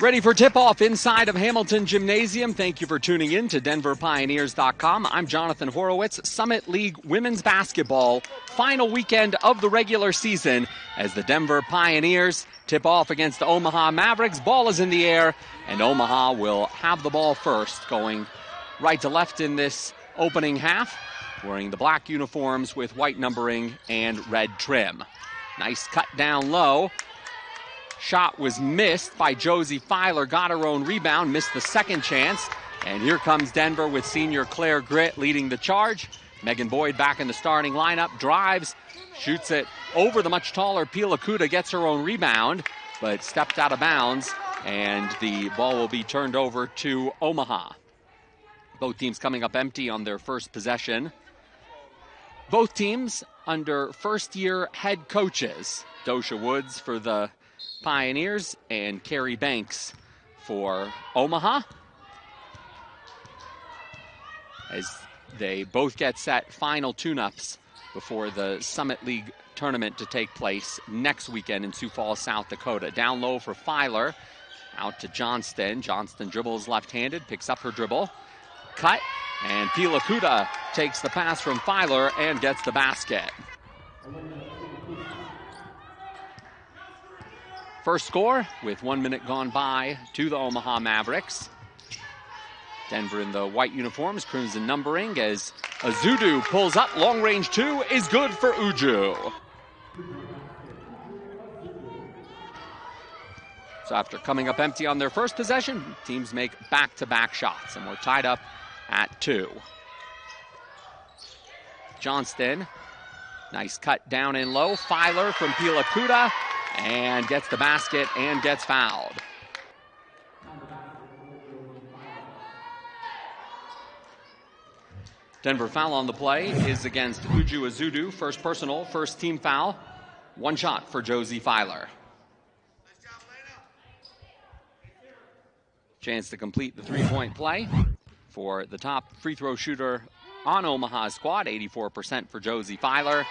Ready for tip-off inside of Hamilton Gymnasium. Thank you for tuning in to DenverPioneers.com. I'm Jonathan Horowitz. Summit League women's basketball, final weekend of the regular season as the Denver Pioneers tip off against the Omaha Mavericks. Ball is in the air, and Omaha will have the ball first, going right to left in this opening half, wearing the black uniforms with white numbering and red trim. Nice cut down low. Shot was missed by Josie Filer, got her own rebound, missed the second chance. And here comes Denver with senior Claire Gritt leading the charge. Meghan Boyd back in the starting lineup, drives, shoots it over the much taller Pila Kuda, gets her own rebound, but stepped out of bounds, and the ball will be turned over to Omaha. Both teams coming up empty on their first possession. Both teams under first-year head coaches. Dosha Woods for the Pioneers and Carrie Banks for Omaha, as they both get set final tune-ups before the Summit League tournament to take place next weekend in Sioux Falls, South Dakota. Down low for Filer, out to Johnston. Johnston dribbles left-handed, picks up her dribble, cut, and Pila Kuda takes the pass from Filer and gets the basket. First score with 1 minute gone by to the Omaha Mavericks. Denver in the white uniforms, crimson numbering, as Azudu pulls up. Long range two is good for Uju. So after coming up empty on their first possession, teams make back-to-back shots, and we're tied up at 2. Johnston, nice cut down and low. Filer from Pila Kuda, and gets the basket and gets fouled. Denver foul on the play is against Uju Azudu. First personal, first team foul. One shot for Josie Filer. Chance to complete the three-point play for the top free throw shooter on Omaha's squad, 84% for Josie Filer.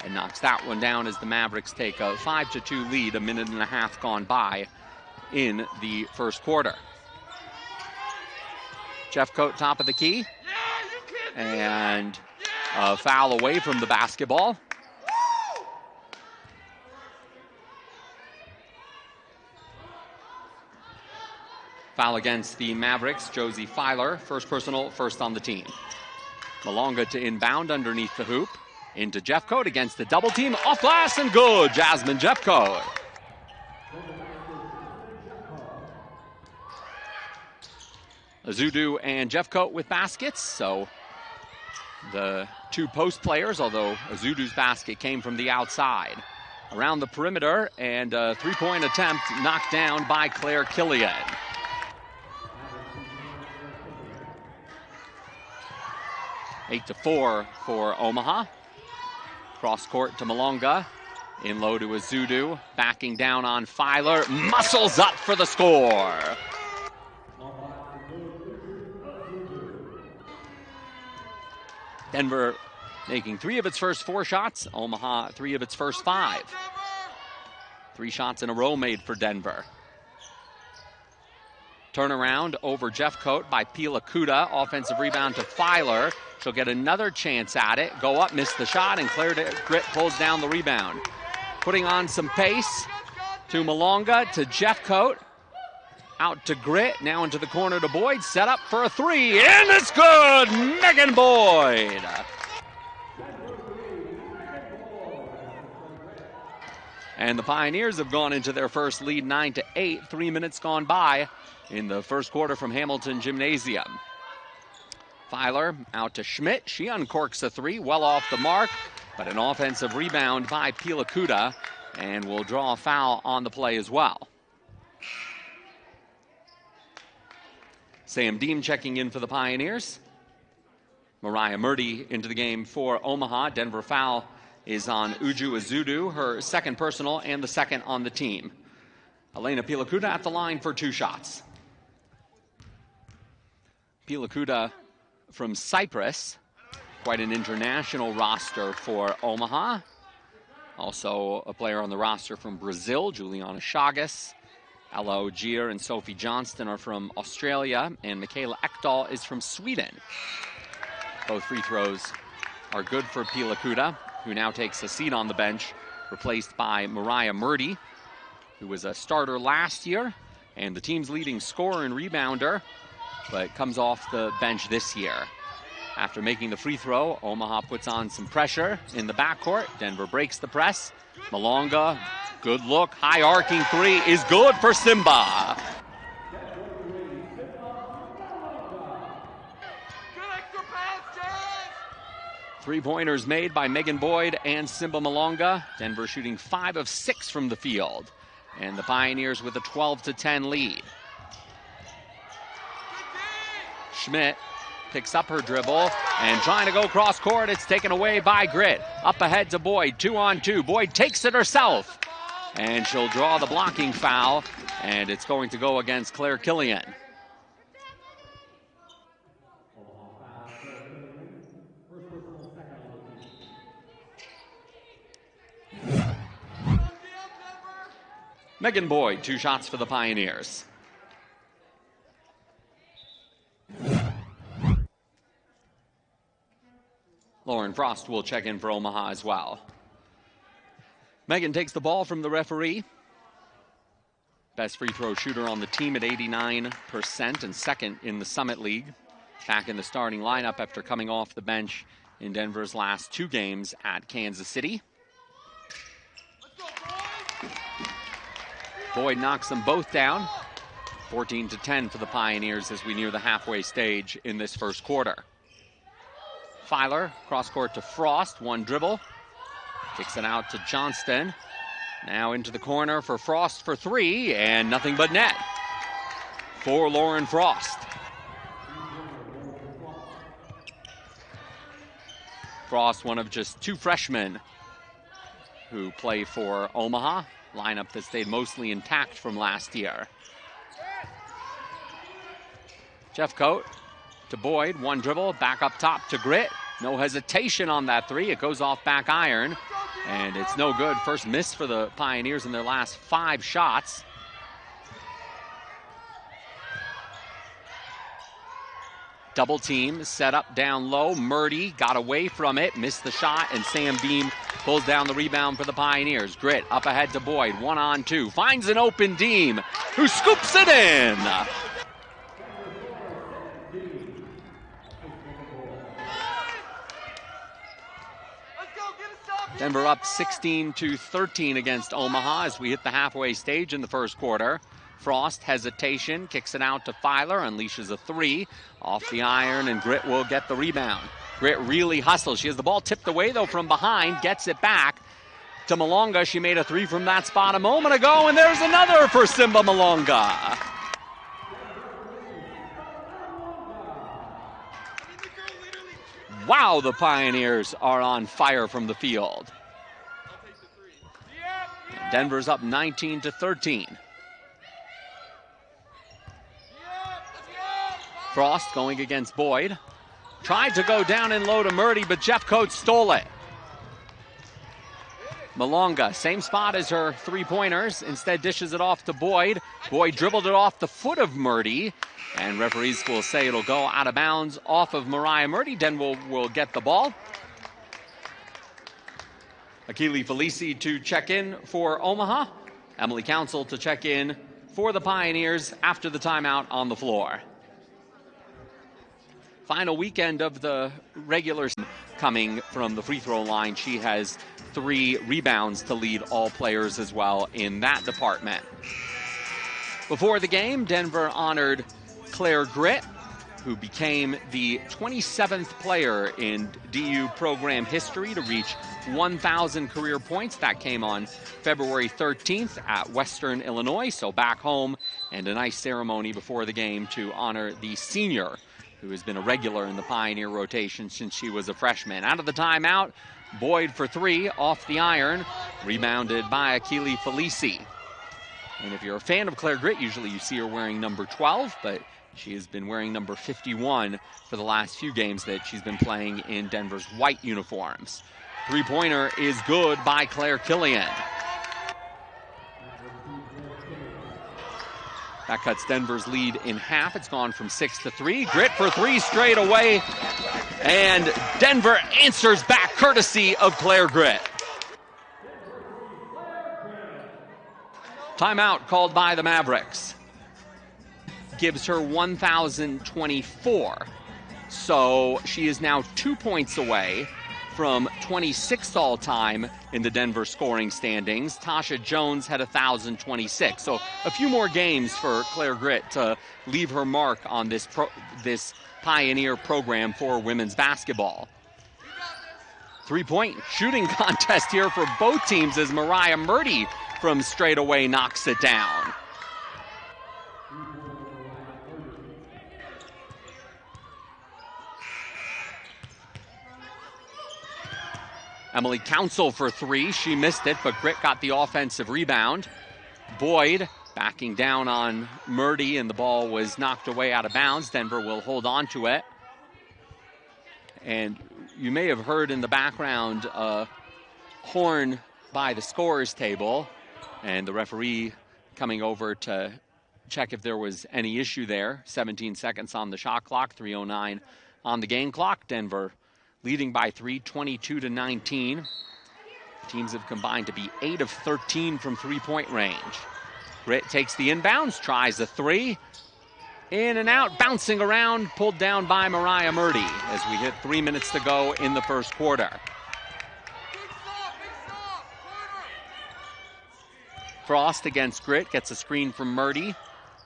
And knocks that one down as the Mavericks take a 5-2 lead, a minute and a half gone by in the first quarter. Jeffcoat top of the key, and a foul away from the basketball. Foul against the Mavericks, Josie Filer, first personal, first on the team. Malonga to inbound underneath the hoop. Into Jeffcoat against the double team, off glass and good, Jasmine Jeffcoat. Azudu and Jeffcoat with baskets, so the two post players, although Azudu's basket came from the outside. Around the perimeter, and a three-point attempt knocked down by Claire Killian. Eight to 4 for Omaha. Cross court to Malonga, in low to Azudu, backing down on Filer, muscles up for the score. Denver making 3 of its first 4 shots, Omaha 3 of its first 5. 3 shots in a row made for Denver. Turnaround over Jeffcoat by Pila Kuda, offensive rebound to Filer. She'll get another chance at it, go up, miss the shot, and Claire Gritt pulls down the rebound. Putting on some pace to Malonga, to Jeffcoat, out to Gritt, now into the corner to Boyd, set up for a 3, and it's good! Meghan Boyd! And the Pioneers have gone into their first lead 9-8, 3 minutes gone by in the first quarter from Hamilton Gymnasium. Filer out to Schmidt. She uncorks a 3, well off the mark, but an offensive rebound by Pila Kuda, and will draw a foul on the play as well. Sam Deem checking in for the Pioneers. Mariah Murdy into the game for Omaha. Denver foul is on Uju Azudu, her second personal and the second on the team. Elena Pila Kuda at the line for 2 shots. Pila Kuda from Cyprus, quite an international roster for Omaha. Also a player on the roster from Brazil, Juliana Chagas, Ella Ogier and Sophie Johnston are from Australia, and Michaela Ekdahl is from Sweden. Both free throws are good for Pila Kuda, who now takes a seat on the bench, replaced by Mariah Murdy, who was a starter last year and the team's leading scorer and rebounder, but comes off the bench this year. After making the free throw, Omaha puts on some pressure in the backcourt. Denver breaks the press. Malonga, good look, high arcing three is good for Simba. Three-pointers made by Meghan Boyd and Simba Malonga. Denver shooting 5 of 6 from the field. And the Pioneers with a 12-10 lead. Schmidt picks up her dribble and trying to go cross court. It's taken away by Grit. Up ahead to Boyd, 2-on-2. Boyd takes it herself. And she'll draw the blocking foul. And it's going to go against Claire Killian. Meghan Boyd, 2 shots for the Pioneers. Lauren Frost will check in for Omaha as well. Meghan takes the ball from the referee. Best free throw shooter on the team at 89% and second in the Summit League. Back in the starting lineup after coming off the bench in Denver's last 2 games at Kansas City. Boyd knocks them both down. 14-10 for the Pioneers as we near the halfway stage in this first quarter. Filer, cross court to Frost, 1 dribble. Kicks it out to Johnston. Now into the corner for Frost for 3, and nothing but net for Lauren Frost. Frost, one of just 2 freshmen who play for Omaha. Lineup that stayed mostly intact from last year. Jeffcoat to Boyd, 1 dribble, back up top to Grit. No hesitation on that 3. It goes off back iron, and it's no good. First miss for the Pioneers in their last 5 shots. Double team set up down low. Murdy got away from it, missed the shot, and Sam Beam pulls down the rebound for the Pioneers. Grit up ahead to Boyd, 1-on-2. Finds an open Deem, who scoops it in. Denver up 16-13 against Omaha as we hit the halfway stage in the first quarter. Frost, hesitation, kicks it out to Filer, unleashes a 3 off the iron, and Grit will get the rebound. Grit really hustles. She has the ball tipped away, though, from behind, gets it back to Malonga. She made a 3 from that spot a moment ago, and there's another for Simba Malonga. Wow, the Pioneers are on fire from the field. Denver's up 19-13. Frost going against Boyd. Tried to go down and low to Murdy, but Jeffcoat stole it. Malonga, same spot as her 3-pointers, instead dishes it off to Boyd. Boyd dribbled it off the foot of Murdy, and referees will say it'll go out of bounds off of Mariah Murdy. Denver will get the ball. Akili Felici to check in for Omaha. Emily Council to check in for the Pioneers after the timeout on the floor. Final weekend of the regular season coming from the free throw line. She has 3 rebounds to lead all players as well in that department. Before the game, Denver honored Claire Grit, who became the 27th player in DU program history to reach 1,000 career points. That came on February 13th at Western Illinois, so back home, and a nice ceremony before the game to honor the senior who has been a regular in the Pioneer rotation since she was a freshman. Out of the timeout, Boyd for 3 off the iron, rebounded by Akili Felici. And if you're a fan of Claire Grit, usually you see her wearing number 12, but she has been wearing number 51 for the last few games that she's been playing in Denver's white uniforms. 3-pointer is good by Claire Killian. That cuts Denver's lead in half. It's gone from 6-3. Grit for three straight away. And Denver answers back courtesy of Claire Grit. Timeout called by the Mavericks. Gives her 1,024. So she is now 2 points away from 26th all-time in the Denver scoring standings. Tasha Jones had 1,026. So a few more games for Claire Grit to leave her mark on this pioneer program for women's basketball. Three-point shooting contest here for both teams as Mariah Murdy from straight away knocks it down. Emily Council for three. She missed it, but Grit got the offensive rebound. Boyd backing down on Murdy, and the ball was knocked away out of bounds. Denver will hold on to it. And you may have heard in the background a horn by the scorer's table, and the referee coming over to check if there was any issue there. 17 seconds on the shot clock, 3:09 on the game clock. Denver leading by 3, 22-19. Teams have combined to be 8 of 13 from three-point range. Grit takes the inbounds, tries a three. In and out, bouncing around, pulled down by Mariah Murdy as we hit 3 minutes to go in the first quarter. Frost against Grit, gets a screen from Murdy.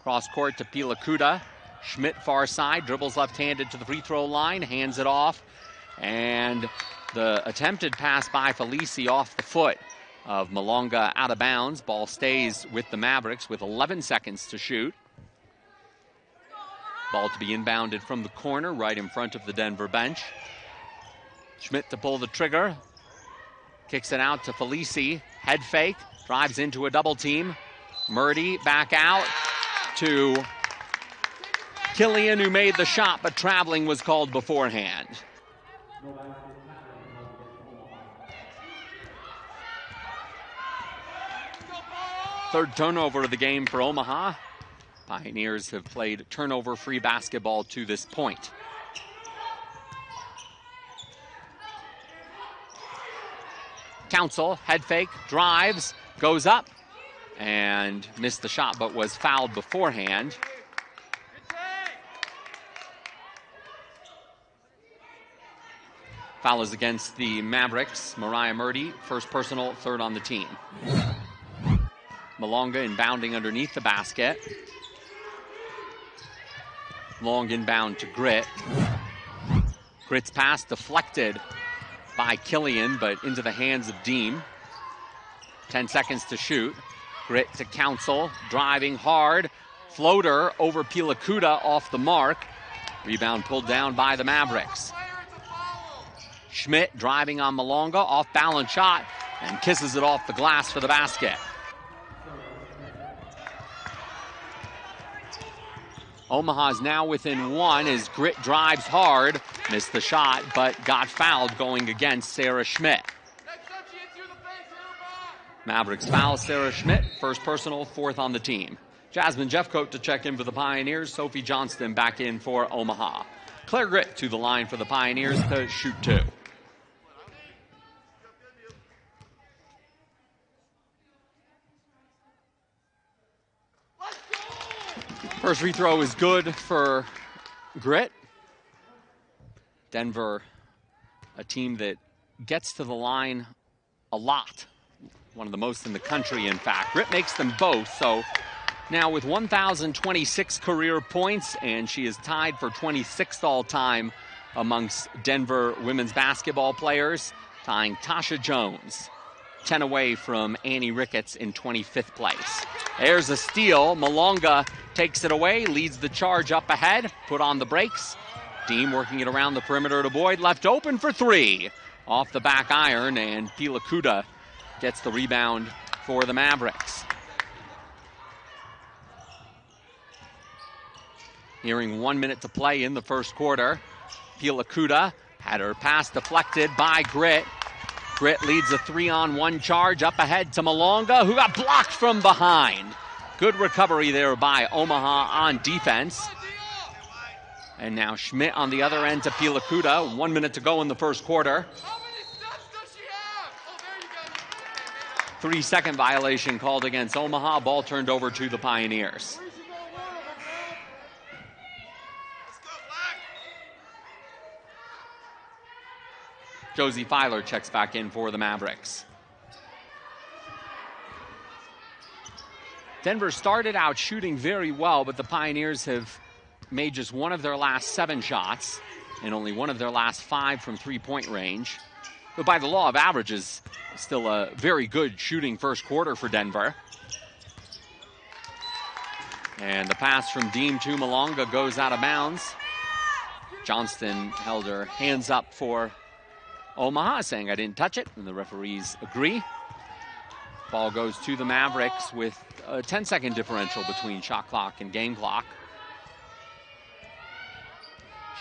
Cross court to Pilakuta. Schmidt far side, dribbles left-handed to the free throw line, hands it off. And the attempted pass by Felici off the foot of Malonga out of bounds. Ball stays with the Mavericks with 11 seconds to shoot. Ball to be inbounded from the corner right in front of the Denver bench. Schmidt to pull the trigger. Kicks it out to Felici. Head fake. Drives into a double team. Murdy back out to Killian, who made the shot, but traveling was called beforehand. Third turnover of the game for Omaha. Pioneers have played turnover-free basketball to this point. Council, head fake, drives, goes up, and missed the shot, but was fouled beforehand. Foul is against the Mavericks. Mariah Murdy, first personal, third on the team. Malonga inbounding underneath the basket. Long inbound to Grit. Grit's pass deflected by Killian, but into the hands of Deem. 10 seconds to shoot. Grit to Council, driving hard. Floater over Pilakuta off the mark. Rebound pulled down by the Mavericks. Schmidt driving on Malonga, off balance shot, and kisses it off the glass for the basket. Omaha's now within one as Grit drives hard, missed the shot, but got fouled going against Sarah Schmidt. Mavericks foul Sarah Schmidt, first personal, fourth on the team. Jasmine Jeffcoat to check in for the Pioneers. Sophie Johnston back in for Omaha. Claire Grit to the line for the Pioneers to shoot two. First free throw is good for Grit. Denver, a team that gets to the line a lot. One of the most in the country, in fact. Grit makes them both, so now with 1,026 career points, and she is tied for 26th all-time amongst Denver women's basketball players, tying Tasha Jones. 10 away from Annie Ricketts in 25th place. There's a steal. Malonga takes it away, leads the charge up ahead, put on the brakes. Deem working it around the perimeter to Boyd, left open for three. Off the back iron, and Pilakuta gets the rebound for the Mavericks. Nearing 1 minute to play in the first quarter. Pilakuta had her pass deflected by Grit. Grit leads a 3-on-1 charge up ahead to Malonga, who got blocked from behind. Good recovery there by Omaha on defense. And now Schmidt on the other end to Pilakuta. 1 minute to go in the first quarter. 3-second violation called against Omaha. Ball turned over to the Pioneers. Josie Filer checks back in for the Mavericks. Denver started out shooting very well, but the Pioneers have made just one of their last 7 shots and only one of their last 5 from three-point range. But by the law of averages, still a very good shooting first quarter for Denver. And the pass from Deem to Malonga goes out of bounds. Johnston held her hands up for Omaha, saying, "I didn't touch it," and the referees agree. Ball goes to the Mavericks with a 10-second differential between shot clock and game clock.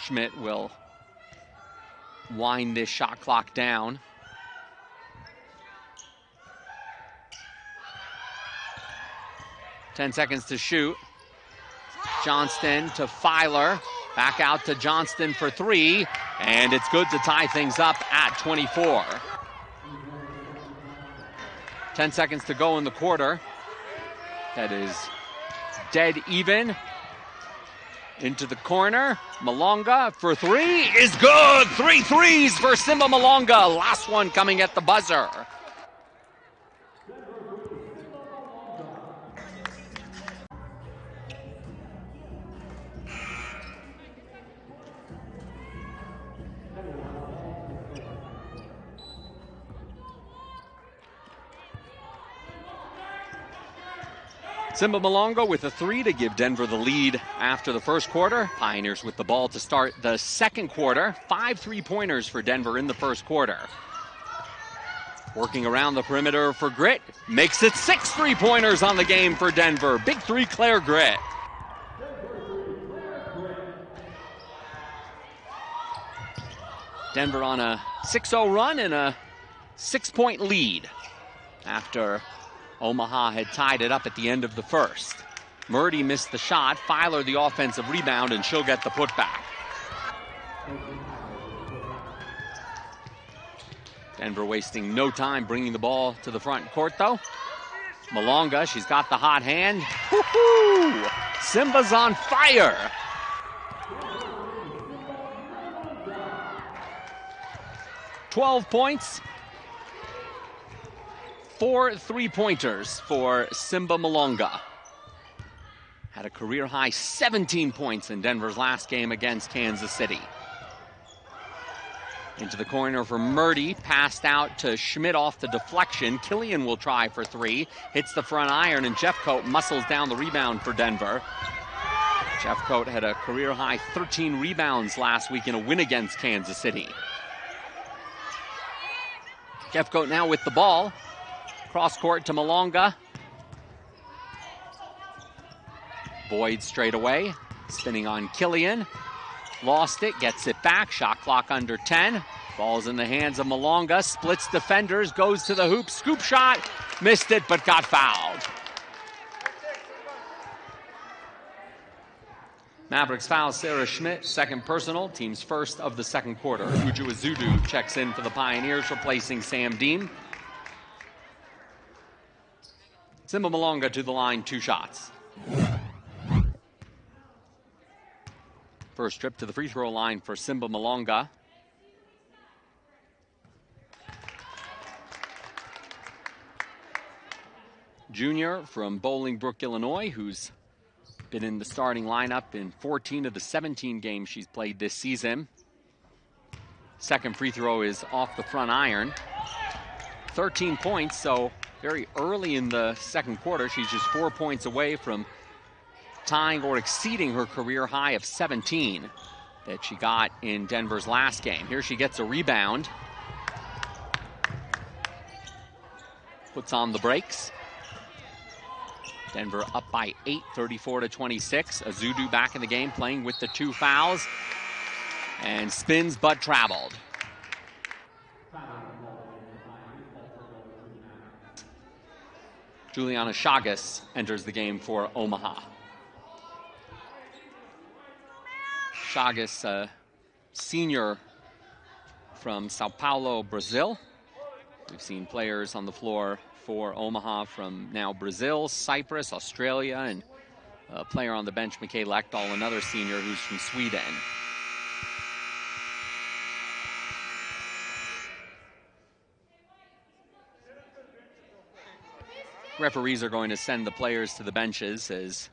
Schmidt will wind this shot clock down. Ten seconds to shoot. Johnston to Filer. Back out to Johnston for 3. And it's good to tie things up at 24. 10 seconds to go in the quarter. That is dead even. Into the corner. Malonga for 3 is good. 3 threes for Simba Malonga. Last one coming at the buzzer. Simba Malonga with a 3 to give Denver the lead after the first quarter. Pioneers with the ball to start the second quarter. 5 3-pointers for Denver in the first quarter. Working around the perimeter for Grit. Makes it 6 3-pointers on the game for Denver. Big 3, Claire Grit. Denver on a 6-0 run and a 6-point lead after Omaha had tied it up at the end of the first. Murdy missed the shot. Filer the offensive rebound, and she'll get the putback. Denver wasting no time bringing the ball to the front court, though. Malonga, she's got the hot hand. Woo-hoo! Simba's on fire. "12 points. 4 3-pointers for Simba Malonga. Had a career-high 17 points in Denver's last game against Kansas City. Into the corner for Murdy. Passed out to Schmidt off the deflection. Killian will try for 3. Hits the front iron, and Jeffcoat muscles down the rebound for Denver. Jeffcoat had a career-high 13 rebounds last week in a win against Kansas City. Jeffcoat now with the ball. Cross court to Malonga. Boyd straight away. Spinning on Killian. Lost it, gets it back. Shot clock under 10. Ball's in the hands of Malonga. Splits defenders, goes to the hoop. Scoop shot. Missed it, but got fouled. Mavericks foul Sarah Schmidt. Second personal. Team's first of the second quarter. Uju Azudu checks in for the Pioneers, replacing Sam Deem. Simba Malonga to the line, 2 shots. First trip to the free throw line for Simba Malonga. Junior from Bolingbrook, Illinois, who's been in the starting lineup in 14 of the 17 games she's played this season. Second free throw is off the front iron. 13 points, so very early in the second quarter. She's just 4 points away from tying or exceeding her career high of 17 that she got in Denver's last game. Here she gets a rebound. Puts on the brakes. Denver up by 8, 34-26. Azudu back in the game, playing with the 2 fouls. And spins but traveled. Juliana Chagas enters the game for Omaha. Chagas, a senior from Sao Paulo, Brazil. We've seen players on the floor for Omaha from now Brazil, Cyprus, Australia, and a player on the bench, McKay Lekdahl, another senior who's from Sweden. Referees are going to send the players to the benches as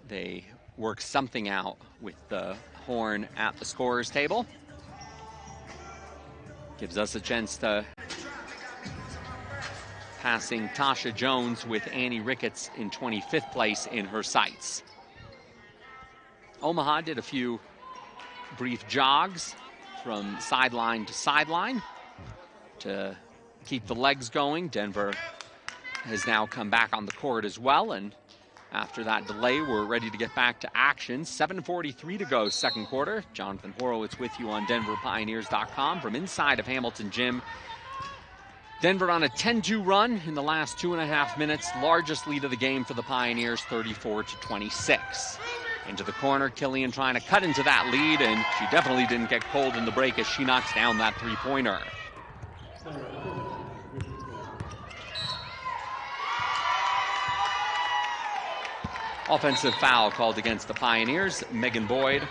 they work something out with the horn at the scorer's table. Gives us a chance to passing Tasha Jones with Annie Ricketts in 25th place in her sights. Omaha did a few brief jogs from sideline to sideline to keep the legs going. Denver has now come back on the court as well, and after that delay, we're ready to get back to action. 7:43 to go, second quarter. Jonathan Horowitz with you on DenverPioneers.com from inside of Hamilton Gym. Denver on a 10-2 run in the last 2.5 minutes. Largest lead of the game for the Pioneers, 34-26. Into the corner, Killian trying to cut into that lead, and she definitely didn't get cold in the break as she knocks down that three-pointer. Offensive foul called against the Pioneers. Meghan Boyd,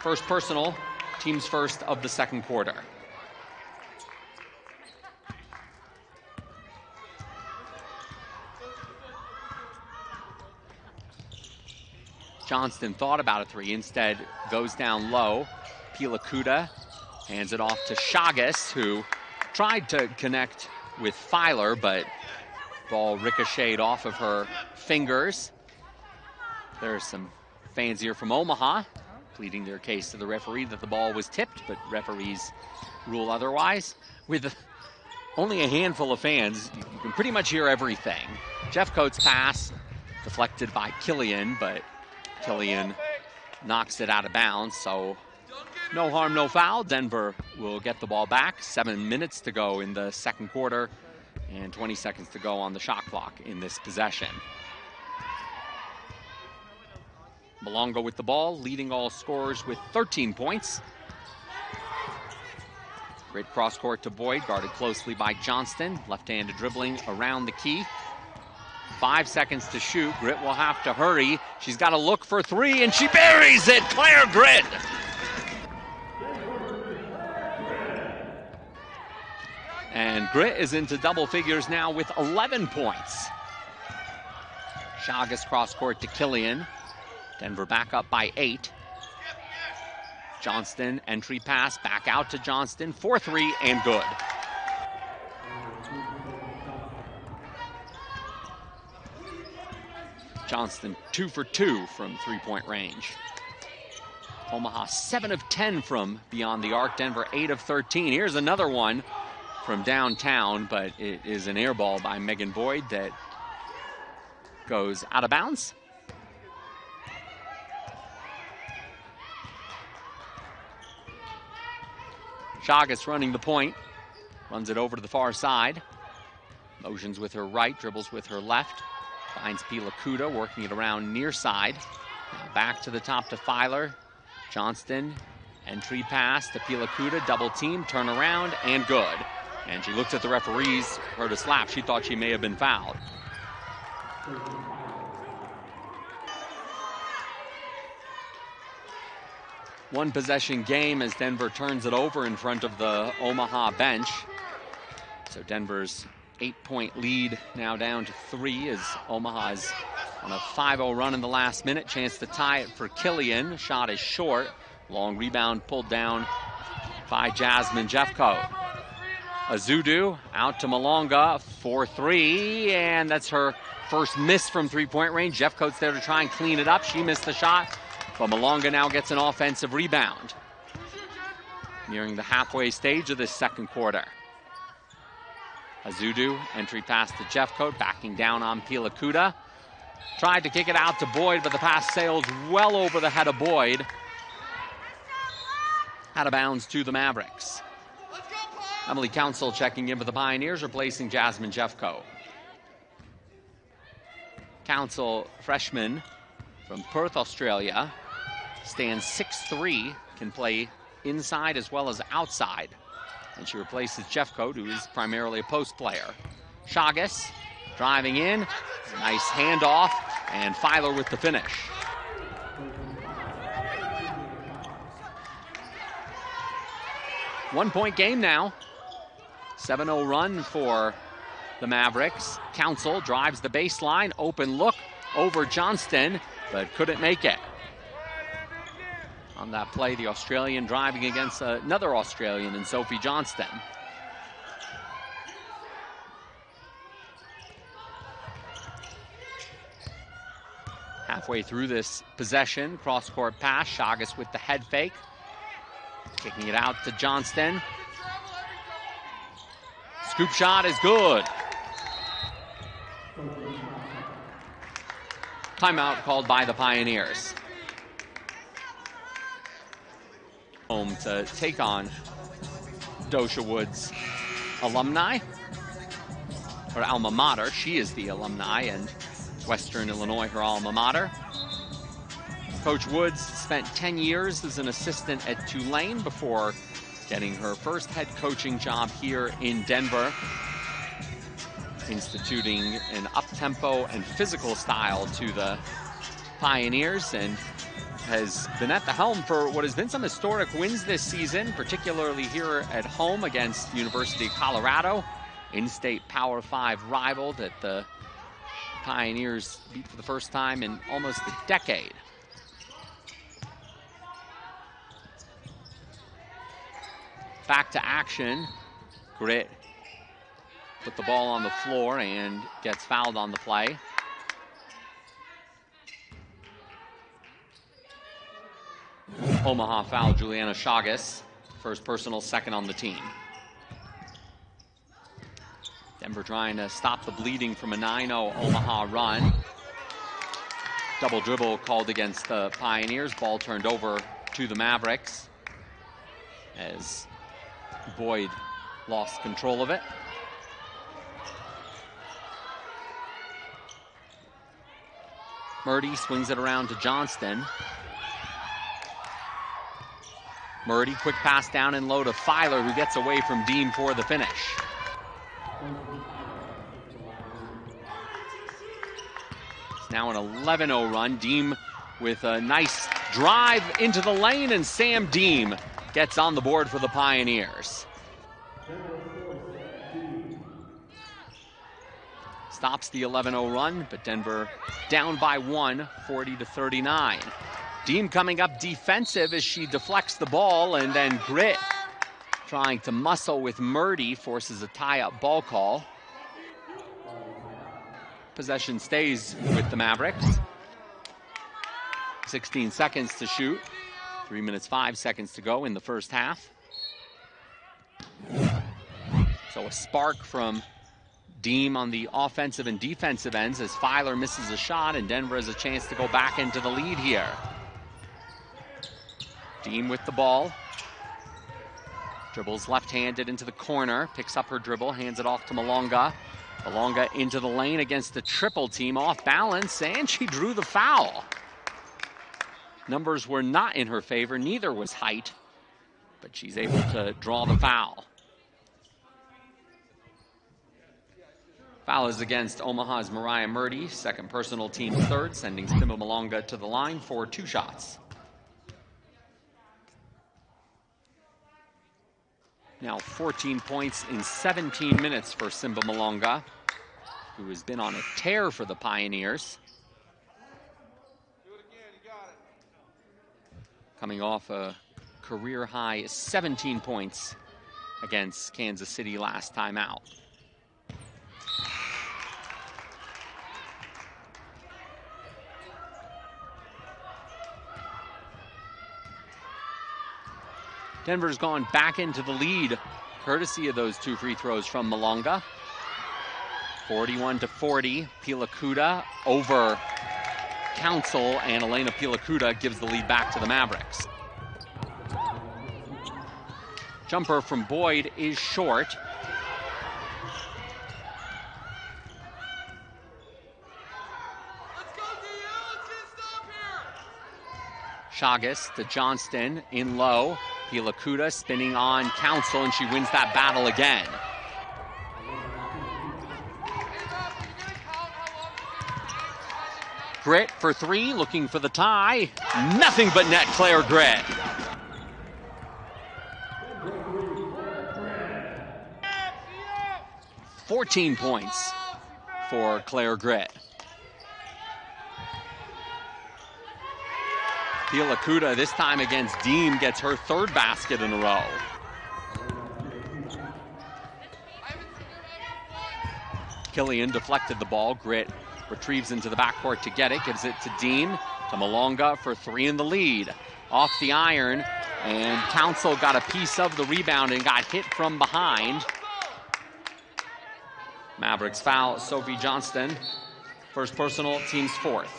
first personal, team's first of the second quarter. Johnston thought about a three, instead goes down low. Pilakuta hands it off to Chagas, who tried to connect with Filer, but ball ricocheted off of her fingers. There's some fans here from Omaha pleading their case to the referee that the ball was tipped, but referees rule otherwise. With only a handful of fans, you can pretty much hear everything. Jeffcoat's pass deflected by Killian, but Killian knocks it out of bounds, so no harm, no foul. Denver will get the ball back. 7 minutes to go in the second quarter and 20 seconds to go on the shot clock in this possession. Malonga with the ball, leading all scorers with 13 points. Great cross court to Boyd, guarded closely by Johnston. Left-handed dribbling around the key. 5 seconds to shoot. Grit will have to hurry. She's got to look for three, and she buries it. Claire Grit. And Grit is into double figures now with 11 points. Chagas cross court to Killian. Denver back up by 8. Johnston, entry pass, back out to Johnston. 4-3 and good. Johnston 2 for 2 from three-point range. Omaha 7 of 10 from beyond the arc. Denver 8 of 13. Here's another one from downtown, but it is an air ball by Meghan Boyd that goes out of bounds. Chagas running the point, runs it over to the far side. Motions with her right, dribbles with her left. Finds Pilakuta, working it around near side. Now back to the top to Filer. Johnston, entry pass to Pilakuta, double team, turn around, and good. And she looked at the referees, heard a slap. She thought she may have been fouled. One possession game as Denver turns it over in front of the Omaha bench. So Denver's 8-point lead now down to 3 as Omaha's on a 5-0 run in the last minute. Chance to tie it for Killian. Shot is short. Long rebound pulled down by Jasmine Jeffcoat. Azudu out to Malonga. 4-3, and that's her first miss from three-point range. Jeffcoat's there to try and clean it up. She missed the shot, but Malonga now gets an offensive rebound. Nearing the halfway stage of this second quarter. Azudu, entry pass to Jeffcoat, backing down on Pilakuta. Tried to kick it out to Boyd, but the pass sails well over the head of Boyd. Out of bounds to the Mavericks. Emily Council checking in for the Pioneers, replacing Jasmine Jeffcoat. Council freshman from Perth, Australia. Stands 6'3", can play inside as well as outside. And she replaces Jeffcoat, who is primarily a post player. Chagas driving in, nice handoff, and Filer with the finish. One-point game now. 7-0 run for the Mavericks. Council drives the baseline, open look over Johnston, but couldn't make it. On that play, the Australian driving against another Australian in Sophie Johnston. Halfway through this possession, cross-court pass, Chagas with the head fake. Kicking it out to Johnston. Scoop shot is good. Timeout called by the Pioneers. Home to take on Dosha Woods alumni, or alma mater. She is the alumni, and Western Illinois her alma mater. Coach Woods spent 10 years as an assistant at Tulane before getting her first head coaching job here in Denver, instituting an up-tempo and physical style to the Pioneers, and has been at the helm for what has been some historic wins this season, particularly here at home against University of Colorado, in-state Power 5 rival that the Pioneers beat for the first time in almost a decade. Back to action. Grit put the ball on the floor and gets fouled on the play. Omaha foul Juliana Chagas, first personal, second on the team. Denver trying to stop the bleeding from a 9-0 Omaha run. Double dribble called against the Pioneers. Ball turned over to the Mavericks as Boyd lost control of it. Murdy swings it around to Johnston. Murdy, quick pass down and low to Filer, who gets away from Deem for the finish. It's now an 11-0 run. Deem with a nice drive into the lane, and Sam Deem gets on the board for the Pioneers. Stops the 11-0 run, but Denver down by one, 40-39. Deem coming up defensive as she deflects the ball, and then Grit trying to muscle with Murdy forces a tie-up ball call. Possession stays with the Mavericks. 16 seconds to shoot. 3 minutes, 5 seconds to go in the first half. So a spark from Deem on the offensive and defensive ends as Filer misses a shot, and Denver has a chance to go back into the lead here. Deem with the ball. Dribbles left-handed into the corner, picks up her dribble, hands it off to Malonga. Malonga into the lane against the triple team, off balance, and she drew the foul. Numbers were not in her favor, neither was height, but she's able to draw the foul. Foul is against Omaha's Mariah Murdy, second personal, team third, sending Simba Malonga to the line for 2 shots. Now 14 points in 17 minutes for Simba Malonga, who has been on a tear for the Pioneers. Coming off a career-high 17 points against Kansas City last time out. Denver's gone back into the lead, courtesy of those 2 free throws from Malonga. 41-40, Pilakuta over Council, and Elena Pilakuta gives the lead back to the Mavericks. Jumper from Boyd is short. Chagas to Johnston in low. Pilakuta spinning on Council, and she wins that battle again. Grit for three, looking for the tie. Nothing but net, Claire Grit. $14 points for Claire Grit. Pilakuta, this time against Deem, gets her third basket in a row. Killian deflected the ball. Grit retrieves into the backcourt to get it, gives it to Deem, to Malonga for three in the lead. Off the iron, and Council got a piece of the rebound and got hit from behind. Mavericks foul Sophie Johnston. First personal, team's fourth.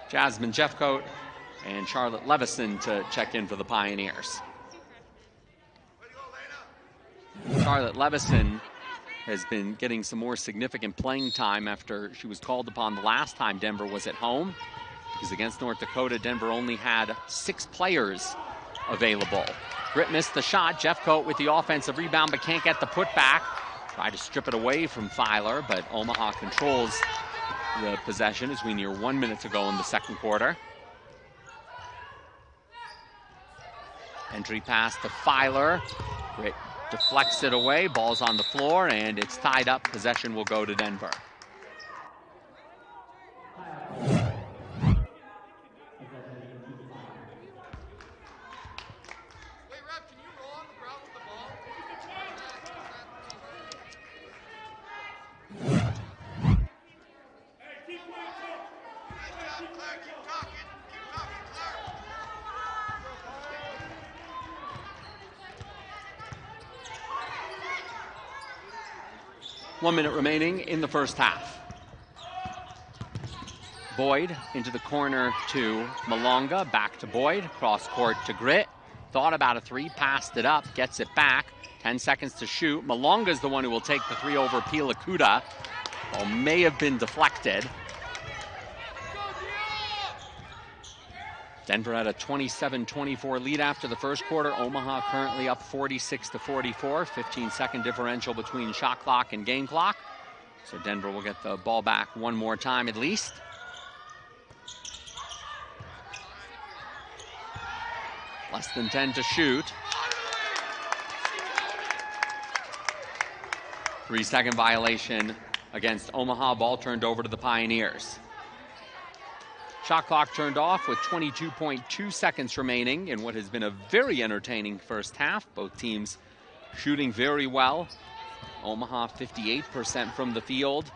Jasmine Jeffcoat and Charlotte Levison to check in for the Pioneers. Charlotte Levison has been getting some more significant playing time after she was called upon the last time Denver was at home. Because against North Dakota, Denver only had 6 players available. Grit missed the shot. Jeffcoat with the offensive rebound, but can't get the putback. Tried to strip it away from Filer, but Omaha controls the possession as we near 1 minute to go in the second quarter. Entry pass to Filer. Grit deflects it away. Ball's on the floor, and it's tied up. Possession will go to Denver. One minute remaining in the first half. Boyd into the corner to Malonga, back to Boyd, cross court to Grit. Thought about a three, passed it up, gets it back. 10 seconds to shoot. Malonga's the one who will take the three over Pilakuta. Ball may have been deflected. Denver had a 27-24 lead after the first quarter. Omaha currently up 46-44. 15-second differential between shot clock and game clock. So Denver will get the ball back one more time at least. Less than 10 to shoot. 3-second violation against Omaha. Ball turned over to the Pioneers. Shot clock turned off with 22.2 seconds remaining in what has been a very entertaining first half. Both teams shooting very well. Omaha 58% from the field.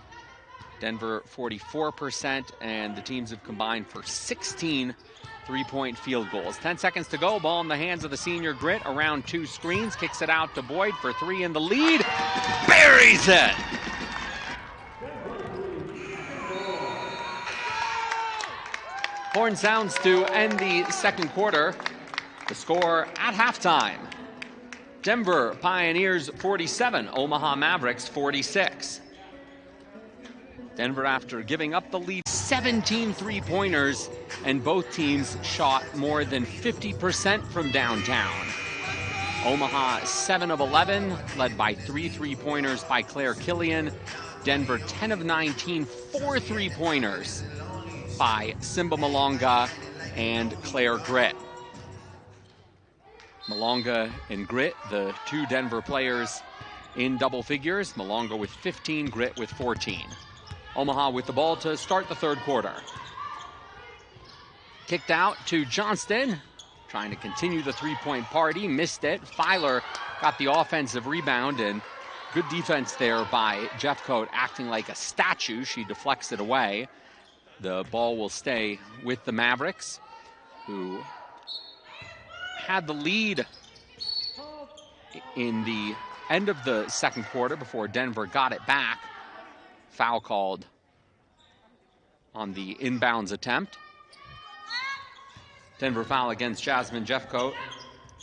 Denver 44%, and the teams have combined for 16 three-point field goals. 10 seconds to go. Ball in the hands of the senior Grit. Around 2 screens. Kicks it out to Boyd for 3 in the lead. Buries it! Horn sounds to end the second quarter. The score at halftime. Denver Pioneers 47, Omaha Mavericks 46. Denver, after giving up the lead, 17 three-pointers, and both teams shot more than 50% from downtown. Omaha 7 of 11, led by 3 three-pointers by Claire Killian. Denver 10 of 19, 4 three-pointers by Simba Malonga and Claire Grit. Malonga and Grit, the 2 Denver players in double figures. Malonga with 15, Grit with 14. Omaha with the ball to start the third quarter. Kicked out to Johnston, trying to continue the three-point party, missed it. Filer got the offensive rebound, and good defense there by Jeffcoat, acting like a statue. She deflects it away. The ball will stay with the Mavericks, who had the lead in the end of the second quarter before Denver got it back. Foul called on the inbounds attempt. Denver foul against Jasmine Jeffcoat.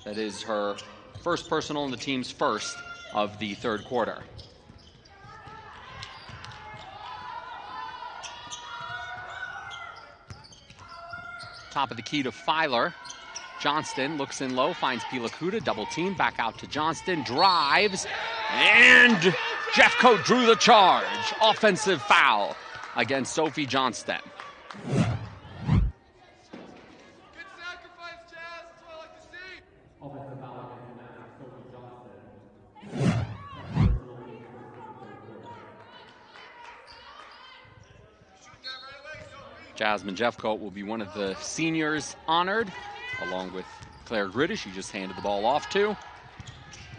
That is her first personal and the team's first of the third quarter. Top of the key to Filer. Johnston looks in low, finds Pilakuta, double team, back out to Johnston, drives, and Jeffcoat drew the charge. Offensive foul against Sophie Johnston. Good sacrifice, Jazz. That's what I like to see. Offensive foul against Sophie Johnston. Jasmine Jeffcoat will be one of the seniors honored, along with Claire Griddish, she just handed the ball off to,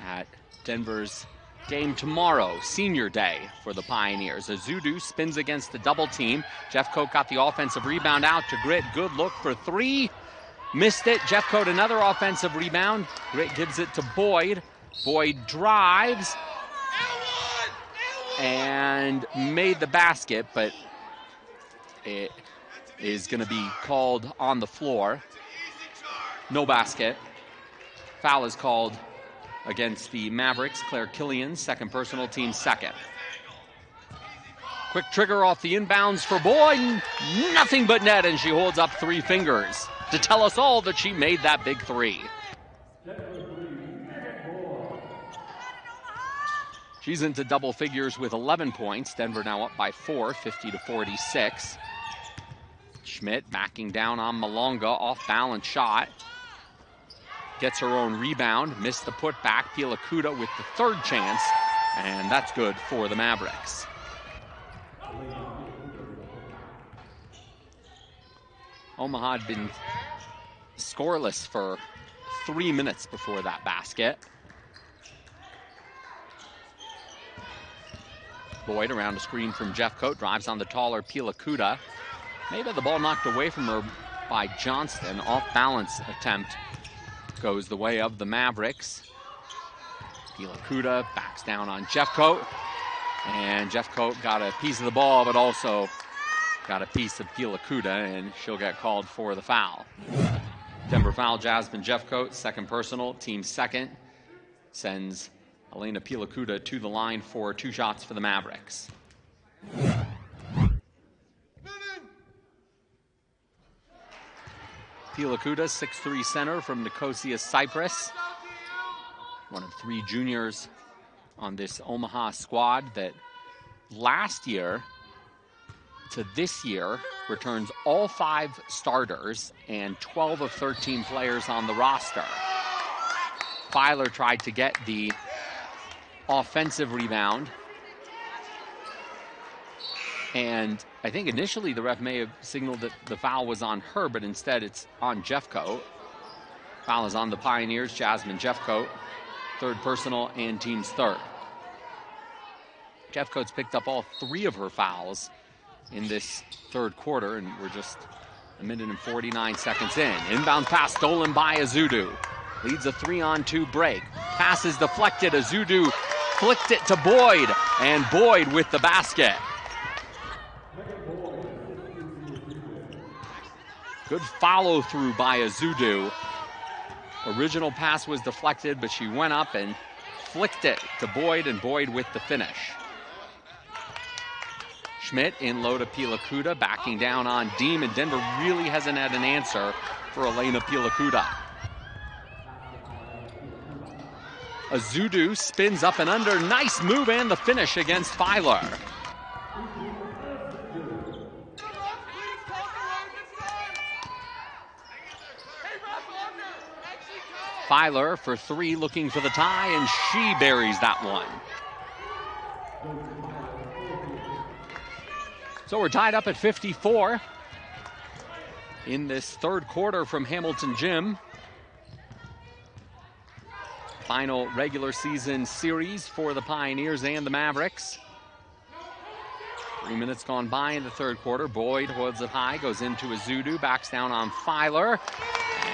at Denver's game tomorrow, senior day for the Pioneers. Azudu spins against the double team. Jeffcoat got the offensive rebound out to Grit. Good look for three. Missed it. Jeffcoat another offensive rebound. Grit gives it to Boyd. Boyd drives and made the basket, but it is going to be called on the floor. No basket. Foul is called against the Mavericks. Claire Killian, second personal, team second. Quick trigger off the inbounds for Boyd. Nothing but net, and she holds up three fingers to tell us all that she made that big three. She's into double figures with 11 points. Denver now up by 4, 50-46. Schmidt backing down on Malonga, off-balance shot. Gets her own rebound, missed the putback. Pilakuta with the third chance, and that's good for the Mavericks. Omaha had been scoreless for 3 minutes before that basket. Boyd around a screen from Jeffcoat, drives on the taller Pilakuta. Maybe the ball knocked away from her by Johnston. Off-balance attempt goes the way of the Mavericks. Pilakuta backs down on Jeffcoat. And Jeffcoat got a piece of the ball, but also got a piece of Pilakuta, and she'll get called for the foul. Denver foul, Jasmine Jeffcoat, second personal, team second. Sends Elena Pilakuta to the line for 2 shots for the Mavericks. Pilakuta, 6'3" center from Nicosia, Cyprus. One of 3 juniors on this Omaha squad that last year to this year returns all 5 starters and 12 of 13 players on the roster. Filer tried to get the offensive rebound, and I think initially the ref may have signaled that the foul was on her, but instead it's on Jeffcoat. Foul is on the Pioneers, Jasmine Jeffcoat, third personal and team's third. Jeffcoat's picked up all 3 of her fouls in this third quarter, and we're just a minute and 49 seconds in. Inbound pass stolen by Azudu. Leads a 3-on-2 break. Pass is deflected. Azudu flicked it to Boyd, and Boyd with the basket. Good follow through by Azudu. Original pass was deflected, but she went up and flicked it to Boyd, and Boyd with the finish. Schmidt in low to Pilakuta, backing down on Deem, and Denver really hasn't had an answer for Elena Pilakuta. Azudu spins up and under. Nice move, and the finish against Filer. Filer for 3, looking for the tie, and she buries that one. So we're tied up at 54 in this third quarter from Hamilton Gym. Final regular season series for the Pioneers and the Mavericks. 3 minutes gone by in the third quarter. Boyd holds it high, goes into Azudu, backs down on Filer,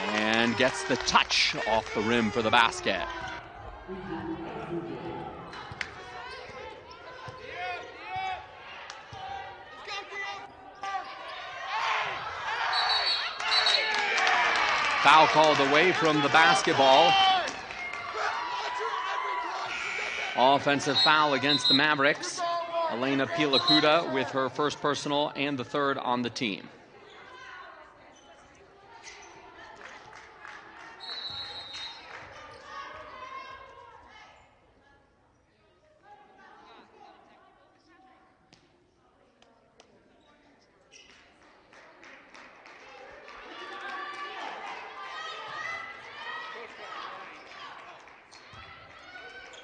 and gets the touch off the rim for the basket. Foul called away from the basketball. Offensive foul against the Mavericks. Elena Pilakuta with her first personal and the third on the team.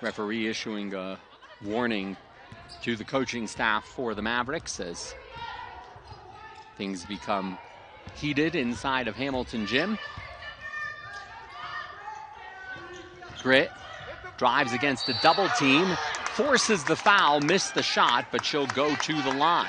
Referee issuing a warning to the coaching staff for the Mavericks as things become heated inside of Hamilton Gym. Grit drives against a double team, forces the foul, missed the shot, but she'll go to the line.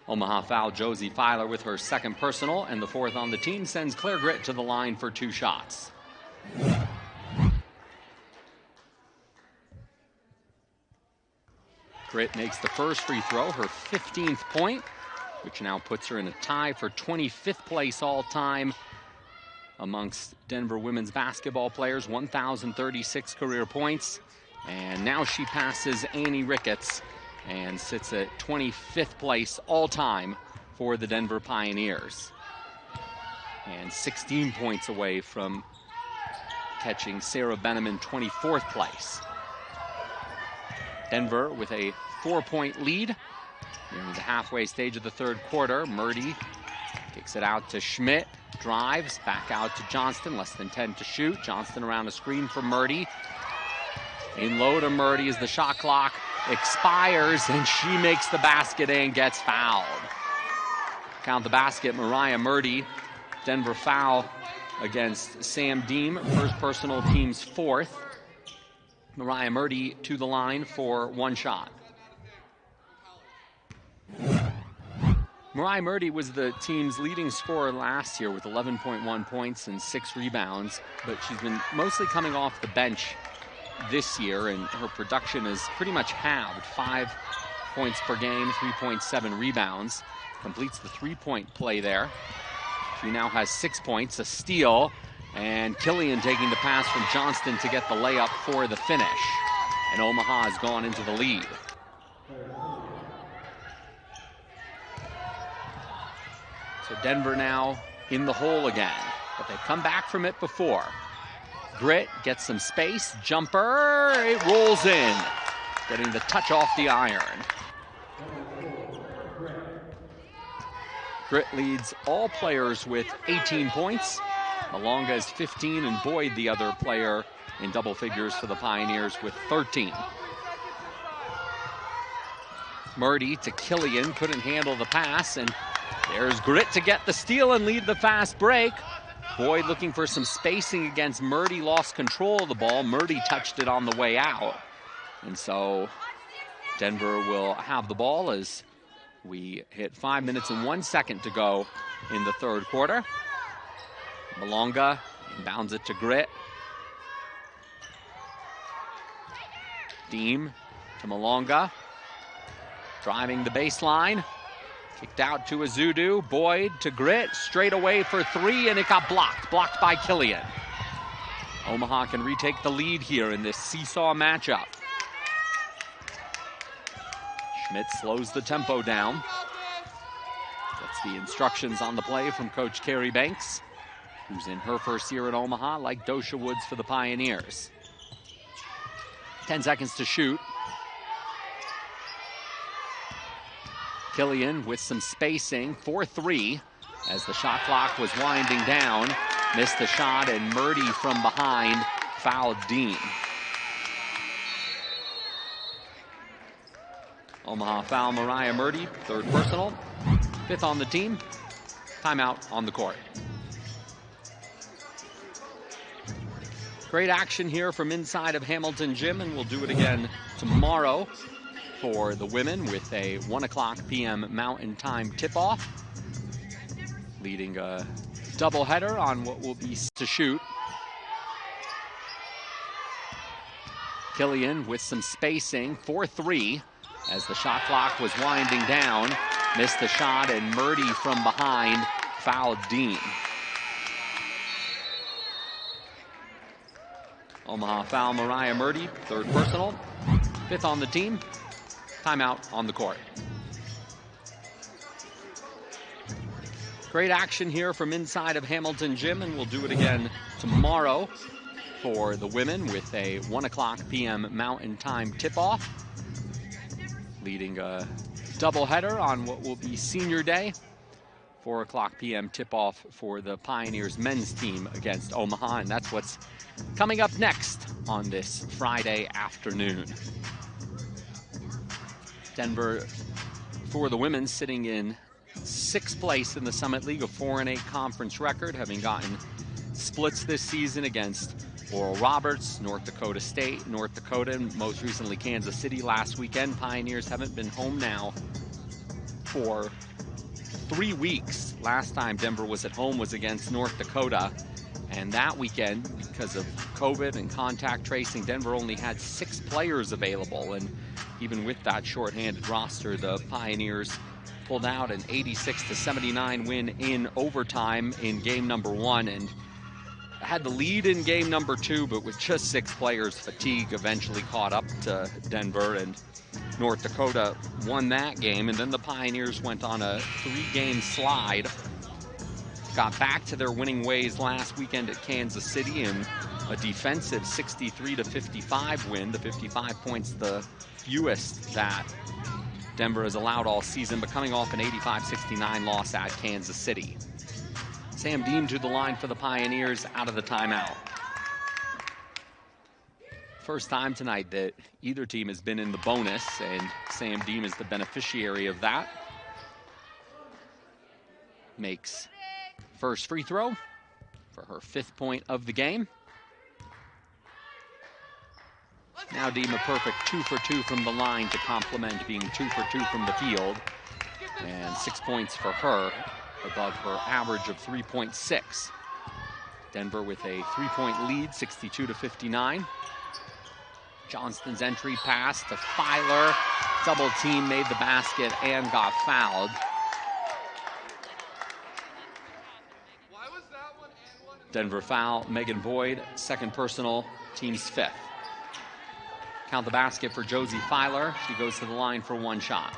Omaha foul Josie Filer with her second personal, and the fourth on the team sends Claire Grit to the line for 2 shots. Grit makes the first free throw, her 15th point, which now puts her in a tie for 25th place all-time amongst Denver women's basketball players, 1,036 career points. And now she passes Annie Ricketts and sits at 25th place all-time for the Denver Pioneers. And 16 points away from catching Sarah Benham 24th place. Denver with a 4-point lead. Nearing the halfway stage of the third quarter, Murdy kicks it out to Schmidt, drives, back out to Johnston, less than 10 to shoot. Johnston around a screen for Murdy. In low to Murdy as the shot clock expires, and she makes the basket and gets fouled. Count the basket, Mariah Murdy. Denver foul against Sam Deem, first personal, team's 4th. Mariah Murdy to the line for 1 shot. Mariah Murdy was the team's leading scorer last year with 11.1 points and 6 rebounds, but she's been mostly coming off the bench this year, and her production is pretty much halved. 5 points per game, 3.7 rebounds. Completes the 3-point play there. She now has 6 points, a steal, and Killian taking the pass from Johnston to get the layup for the finish. And Omaha has gone into the lead. So Denver now in the hole again, but they've come back from it before. Grit gets some space, jumper, it rolls in, getting the touch off the iron. Grit leads all players with 18 points. Malonga is 15, and Boyd, the other player in double figures for the Pioneers, with 13. Murdy to Killian, couldn't handle the pass, and there's Grit to get the steal and lead the fast break. Boyd looking for some spacing against Murdy, lost control of the ball. Murdy touched it on the way out. And so Denver will have the ball as we hit 5 minutes and 1 second to go in the third quarter. Malonga inbounds it to Grit. Deem to Malonga. Driving the baseline. Kicked out to Azudu. Boyd to Grit. Straight away for 3, and it got blocked. Blocked by Killian. Omaha can retake the lead here in this seesaw matchup. Schmidt slows the tempo down. Gets the instructions on the play from Coach Carrie Banks, who's in her first year at Omaha, like Dosha Woods for the Pioneers. 10 seconds to shoot. Killian with some spacing for 3 as the shot clock was winding down. Missed the shot, and Murdy from behind fouled Dean. Omaha foul Mariah Murdy, 3rd personal, 5th on the team. Timeout on the court. Great action here from inside of Hamilton Gym, and we'll do it again tomorrow for the women with a 1:00 p.m. Mountain Time tip-off. Leading a doubleheader on what will be to shoot. Killian with some spacing for 3 as the shot clock was winding down. Missed the shot, and Murdy from behind fouled Dean. Omaha foul Mariah Murdy, 3rd personal, 5th on the team. Timeout on the court. Great action here from inside of Hamilton Gym, and we'll do it again tomorrow for the women with a 1:00 p.m. Mountain Time tip-off. Leading a doubleheader on what will be senior day 4:00 p.m. tip-off for the Pioneers men's team against Omaha, and that's what's coming up next on this Friday afternoon. Denver, for the women, sitting in 6th place in the Summit League, a 4-8 conference record, having gotten splits this season against Oral Roberts, North Dakota State, North Dakota, and most recently Kansas City last weekend. Pioneers haven't been home now for 3 weeks. Last time Denver was at home was against North Dakota, and that weekend, because of COVID and contact tracing, Denver only had 6 players available, and even with that shorthanded roster, the Pioneers pulled out an 86-79 win in overtime in game number 1, and had the lead in game number 2, but with just 6 players, fatigue eventually caught up to Denver, and North Dakota won that game. And then the Pioneers went on a 3-game slide, got back to their winning ways last weekend at Kansas City in a defensive 63-55 win. The 55 points, the fewest that Denver has allowed all season, but coming off an 85-69 loss at Kansas City. Sam Dean to the line for the Pioneers out of the timeout. First time tonight that either team has been in the bonus, and Sam Dean is the beneficiary of that. Makes first free throw for her 5th point of the game. Now Dean a perfect 2 for 2 from the line to complement being 2 for 2 from the field. And 6 points for her, above her average of 3.6. Denver with a 3-point lead, 62-59. Johnston's entry pass to Filer. Double team, made the basket and got fouled. Denver foul, Meghan Boyd, 2nd personal, team's 5th. Count the basket for Josie Filer. She goes to the line for 1 shot.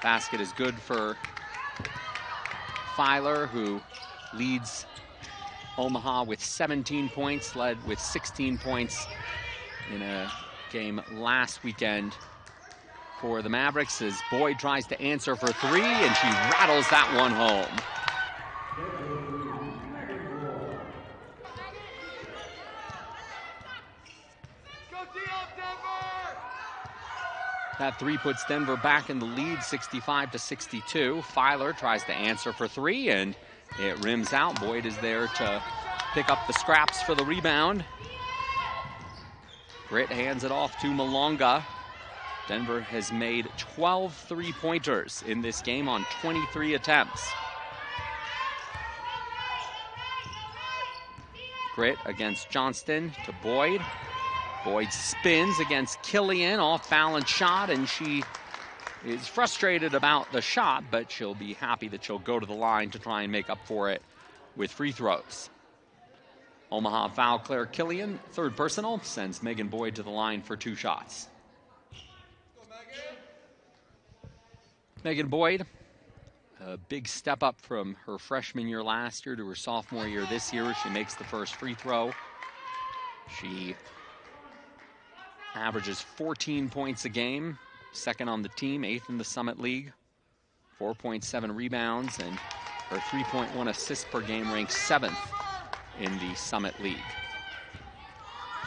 Basket is good for Filer, who leads Omaha with 17 points, led with 16 points in a game last weekend for the Mavericks, as Boyd tries to answer for 3, and she rattles that one home. That 3 puts Denver back in the lead, 65-62. Filer tries to answer for 3, and it rims out. Boyd is there to pick up the scraps for the rebound. Britt hands it off to Malonga. Denver has made 12 three-pointers in this game on 23 attempts. Britt against Johnston to Boyd. Boyd spins against Killian, off-balance shot, and she is frustrated about the shot, but she'll be happy that she'll go to the line to try and make up for it with free throws. Omaha foul Claire Killian, 3rd personal, sends Meghan Boyd to the line for 2 shots. Meghan Boyd, a big step up from her freshman year last year to her sophomore year this year. She makes the first free throw. She averages 14 points a game, 2nd on the team, 8th in the Summit League, 4.7 rebounds, and her 3.1 assists per game ranks 7th in the Summit League.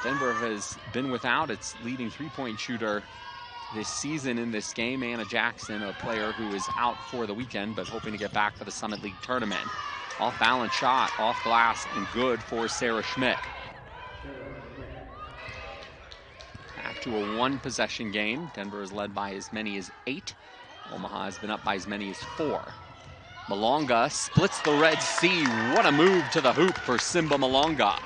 Denver has been without its leading 3-point shooter this season in this game, Anna Jackson, a player who is out for the weekend but hoping to get back for the Summit League tournament. Off-balance shot, off glass, and good for Sarah Schmidt. Back to a 1-possession game. Denver is led by as many as 8. Omaha has been up by as many as 4. Malonga splits the Red Sea. What a move to the hoop for Simba Malonga.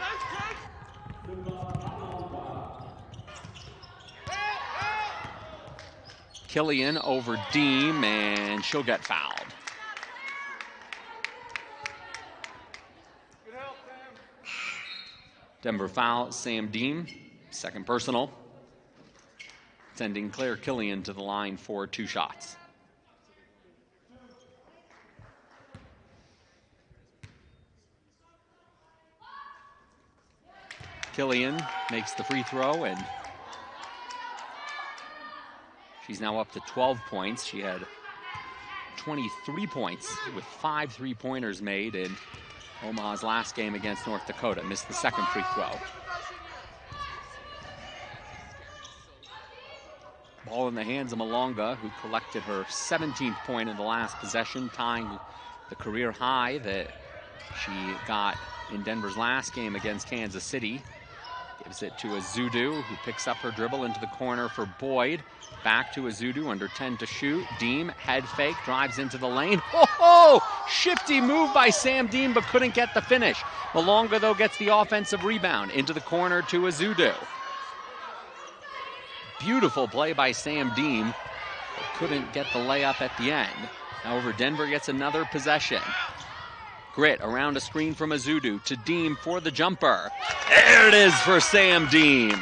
Killian over Deem, and she'll get fouled. Denver foul, Sam Deem, 2nd personal, sending Claire Killian to the line for 2 shots. Killian makes the free throw, and She's now up to 12 points. She had 23 points with 5 3-pointers made in Omaha's last game against North Dakota. Missed the second free throw. Ball in the hands of Malonga, who collected her 17th point in the last possession, tying the career high that she got in Denver's last game against Kansas City. Gives it to Azudu, who picks up her dribble into the corner for Boyd. Back to Azudu, under 10 to shoot. Deem, head fake, drives into the lane. Oh, shifty move by Sam Deem, but couldn't get the finish. Malonga, though, gets the offensive rebound into the corner to Azudu. Beautiful play by Sam Deem, but couldn't get the layup at the end. However, Denver gets another possession. Grit around a screen from Azudu to Deem for the jumper. There it is for Sam Deem.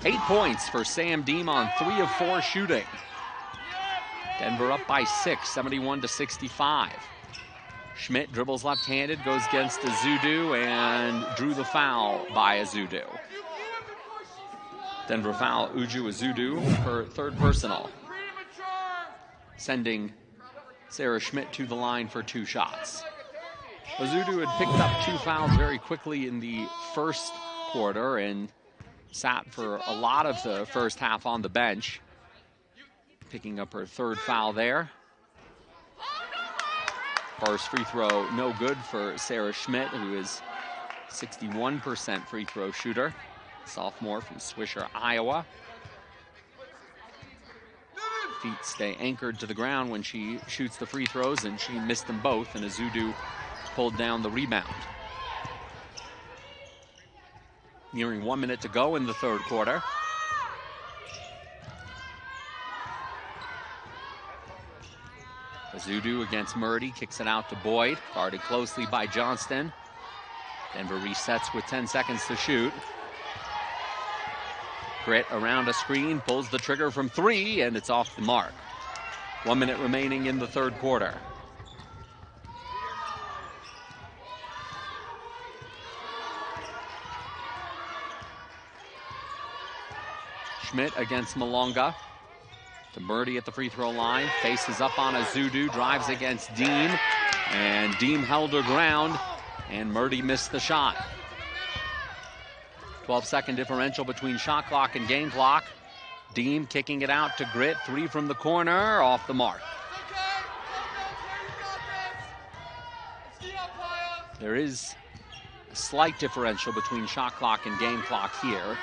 8 points for Sam Deem on 3 of 4 shooting. Denver up by 6, 71-65. Schmidt dribbles left-handed, goes against Azudu, and drew the foul by Azudu. Denver foul Uju Azudu, her 3rd personal, sending Sarah Schmidt to the line for 2 shots. Azudu had picked up 2 fouls very quickly in the first quarter and sat for a lot of the first half on the bench, picking up her 3rd foul there. First free throw no good for Sarah Schmidt, who is 61% free throw shooter, sophomore from Swisher, Iowa. Feet stay anchored to the ground when she shoots the free throws, and she missed them both, and Azudu pulled down the rebound. Nearing 1 minute to go in the 3rd quarter. Azudu against Murdy, kicks it out to Boyd, guarded closely by Johnston. Denver resets with 10 seconds to shoot. Grit around a screen, pulls the trigger from 3, and it's off the mark. 1 minute remaining in the 3rd quarter. Schmidt against Malonga. To Murdy at the free throw line, faces up on Azudu, drives against Deem, and Deem held her ground, and Murdy missed the shot. 12-second differential between shot clock and game clock. Deem kicking it out to Grit, 3 from the corner, off the mark. There is a slight differential between shot clock and game clock here.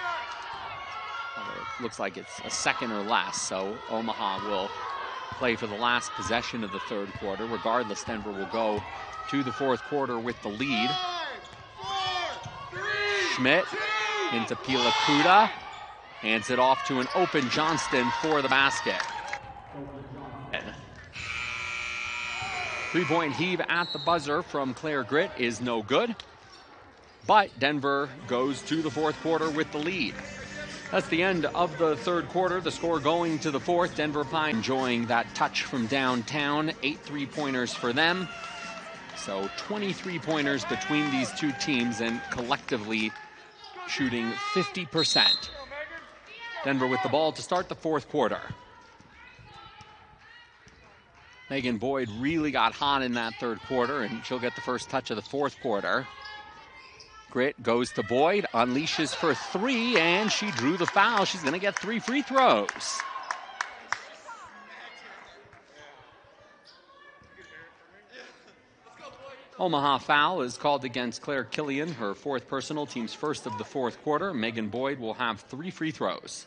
Looks like it's a second or less, so Omaha will play for the last possession of the 3rd quarter. Regardless, Denver will go to the 4th quarter with the lead. Schmidt into Pilakuda, hands it off to an open Johnston for the basket. 3-point heave at the buzzer from Claire Grit is no good, but Denver goes to the 4th quarter with the lead. That's the end of the 3rd quarter. The score going to the 4th. Denver Pine enjoying that touch from downtown. 8 3-pointers for them. So 23 pointers between these two teams, and collectively shooting 50%. Denver with the ball to start the 4th quarter. Meghan Boyd really got hot in that 3rd quarter, and she'll get the first touch of the 4th quarter. Grit goes to Boyd, unleashes for 3, and she drew the foul. She's going to get 3 free throws. Omaha foul is called against Claire Killian, her 4th personal, team's first of the 4th quarter. Meghan Boyd will have 3 free throws.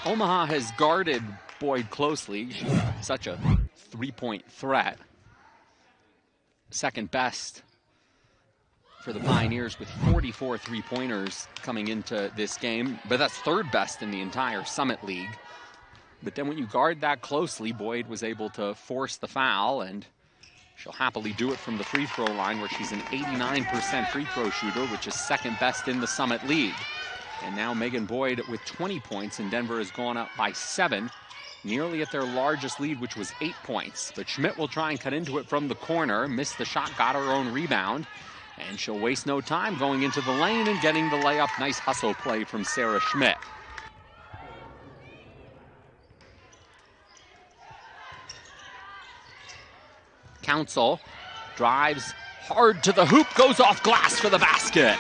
Omaha has guarded Boyd closely. She's such a 3-point threat. 2nd best for the Pioneers with 44 3-pointers coming into this game, but that's 3rd best in the entire Summit League. But then when you guard that closely, Boyd was able to force the foul, and she'll happily do it from the free throw line, where she's an 89% free throw shooter, which is 2nd best in the Summit League. And now Meghan Boyd with 20 points, and Denver has gone up by 7, nearly at their largest lead, which was 8 points. But Schmidt will try and cut into it from the corner, missed the shot, got her own rebound. And she'll waste no time going into the lane and getting the layup. Nice hustle play from Sarah Schmidt. Council drives hard to the hoop, goes off glass for the basket.